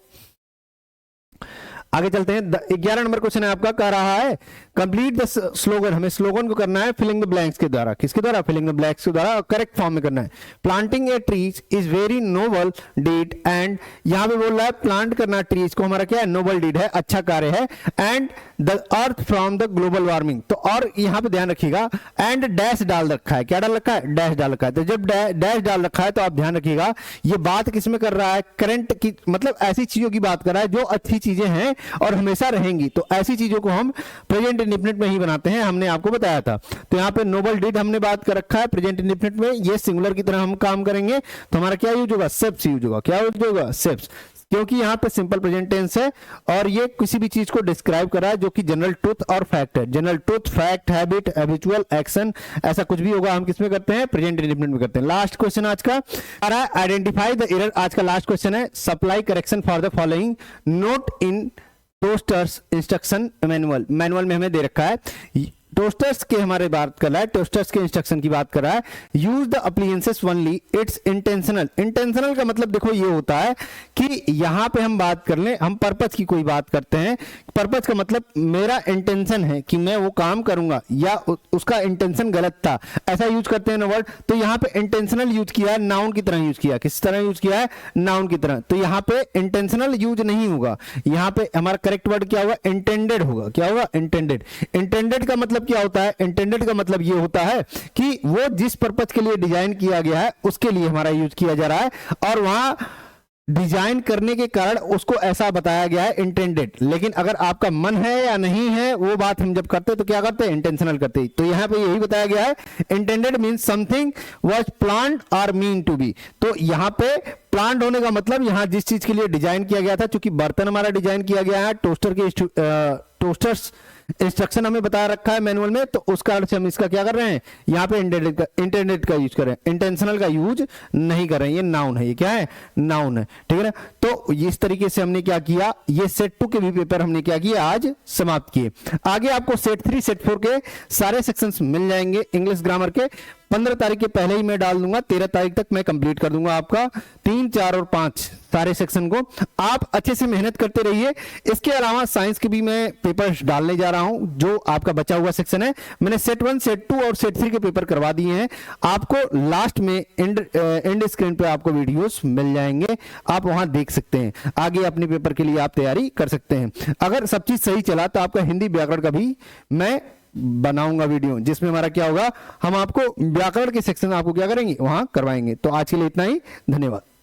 आगे चलते हैं। 11 नंबर क्वेश्चन है आपका, कह रहा है कंप्लीट द स्लोगन, हमें स्लोगन को करना है फिलिंग द ब्लैंक्स के द्वारा। किसके द्वारा? फिलिंग द ब्लैंक्स के द्वारा, करेक्ट फॉर्म में करना है। Planting a trees is very noble deed, and यहां पे बोल रहा है प्लांट करना ट्रीज को हमारा क्या है, नोबल डीड है, अच्छा कार्य है। And the earth from the global warming, तो और यहां पे ध्यान रखिएगा एंड डैश डाल रखा है, क्या डाल रखा है, डैश डाल रखा है। तो जब डैश डाल रखा है तो आप ध्यान रखिएगा ये बात किसमें कर रहा है, करंट की, मतलब ऐसी चीजों की बात कर रहा है जो अच्छी चीजें हैं और हमेशा रहेंगी। तो ऐसी चीजों को हम प्रेजेंट इंडेफिनिट में ही बनाते हैं, हमने आपको बताया था। तो यहाँ पे नोबल डीड हमने बात कर रखा है प्रेजेंट इंडेफिनिट में, ये सिंगुलर की तरह हम काम करेंगे तो हमारा क्या यूज होगा, सेप्स यूज होगा। क्या यूज होगा, सेप्स, क्योंकि यहाँ पे सिंपल प्रेजेंट टेंस है और ये किसी भी चीज को डिस्क्राइब कर रहा है जो कि जनरल ट्रुथ और फैक्ट है। General truth, fact, habit, habitual, action, ऐसा कुछ भी होगा हम किसमें करते हैं, प्रेजेंट इंडेफिनिट में करते हैं। लास्ट क्वेश्चन आज का आ रहा है आइडेंटिफाई द एरर, आज का लास्ट क्वेश्चन है। Supply correction for the following note in toasters instruction manual, manual में हमें दे रखा है। टोस्टर्स के हमारे बात कर रहा है, टोस्टर्स के इंस्ट्रक्शन की बात कर रहा है। Use the appliances only it's intentional, intentional का मतलब देखो ये होता है कि यहां पे हम बात कर लें, हम पर्पस की कोई बात करते हैं, पर्पस का मतलब मेरा इंटेंशन है कि मैं वो काम करूंगा या उसका इंटेंशन गलत था, ऐसा यूज करते हैं ना वर्ड। तो यहाँ पे इंटेंशनल यूज किया है, नाउन की तरह यूज किया, किस तरह यूज किया है, नाउन की तरह। तो यहाँ पे इंटेंशनल यूज नहीं होगा, यहाँ पे हमारा करेक्ट वर्ड क्या होगा, इंटेंडेड होगा। क्या होगा, इंटेंडेड। इंटेंडेड का मतलब क्या होता है, इंटेंडेड का मतलब ये होता है कि वो जिस पर्पस के लिए डिजाइन किया गया है उसके लिए हमारा यूज किया जा रहा है, और वहां डिजाइन करने के कारण उसको ऐसा बताया गया है इंटेंडेड। लेकिन अगर आपका मन है या नहीं है वो बात हम जब करते तो क्या करते हैं, इंटेंशनल करते हैं। तो यहां पे यही बताया गया है, intended means something was planned और मीन टू बी। तो यहां पे प्लान्ड होने का मतलब यहां जिस चीज के लिए डिजाइन किया गया था, चूंकि बर्तन हमारा डिजाइन किया गया है टोस्टर के टोस्टर्स इंस्ट्रक्शन हमें बता रखा है मैनुअल में, तो उस कारण से हम इसका क्या कर रहे हैं, यहाँ पे इंटेंडेड का यूज कर रहे हैं, इंटेंशनल का यूज नहीं कर रहे हैं। ये नाउन है, ये क्या है, नाउन है, ठीक है ना। तो इस तरीके से हमने क्या किया, ये सेट 2 के भी पेपर हमने क्या किया, आज समाप्त किए। आगे आपको सेट 3 सेट 4 के सारे सेक्शंस मिल जाएंगे इंग्लिश ग्रामर के। 15 तारीख के पहले ही मैं डाल दूंगा, 13 तारीख तक मैं कंप्लीट कर दूंगा आपका 3, 4 और 5 सारे सेक्शन को। आप अच्छे से मेहनत करते रहिए। इसके अलावा साइंस के भी मैं पेपर डालने जा रहा हूं, जो आपका बचा हुआ सेक्शन है मैंने सेट 1, सेट 2 और सेट 3 के पेपर करवा दिए हैं। आपको लास्ट में एंड स्क्रीन पे आपको वीडियोस मिल जाएंगे, आप वहां देख सकते हैं। आगे अपने पेपर के लिए आप तैयारी कर सकते हैं। अगर सब चीज सही चला तो आपका हिंदी व्याकरण का भी मैं बनाऊंगा वीडियो, जिसमें हमारा क्या होगा, हम आपको व्याकरण के सेक्शन आपको क्या करेंगे, वहां करवाएंगे। तो आज के लिए इतना ही, धन्यवाद।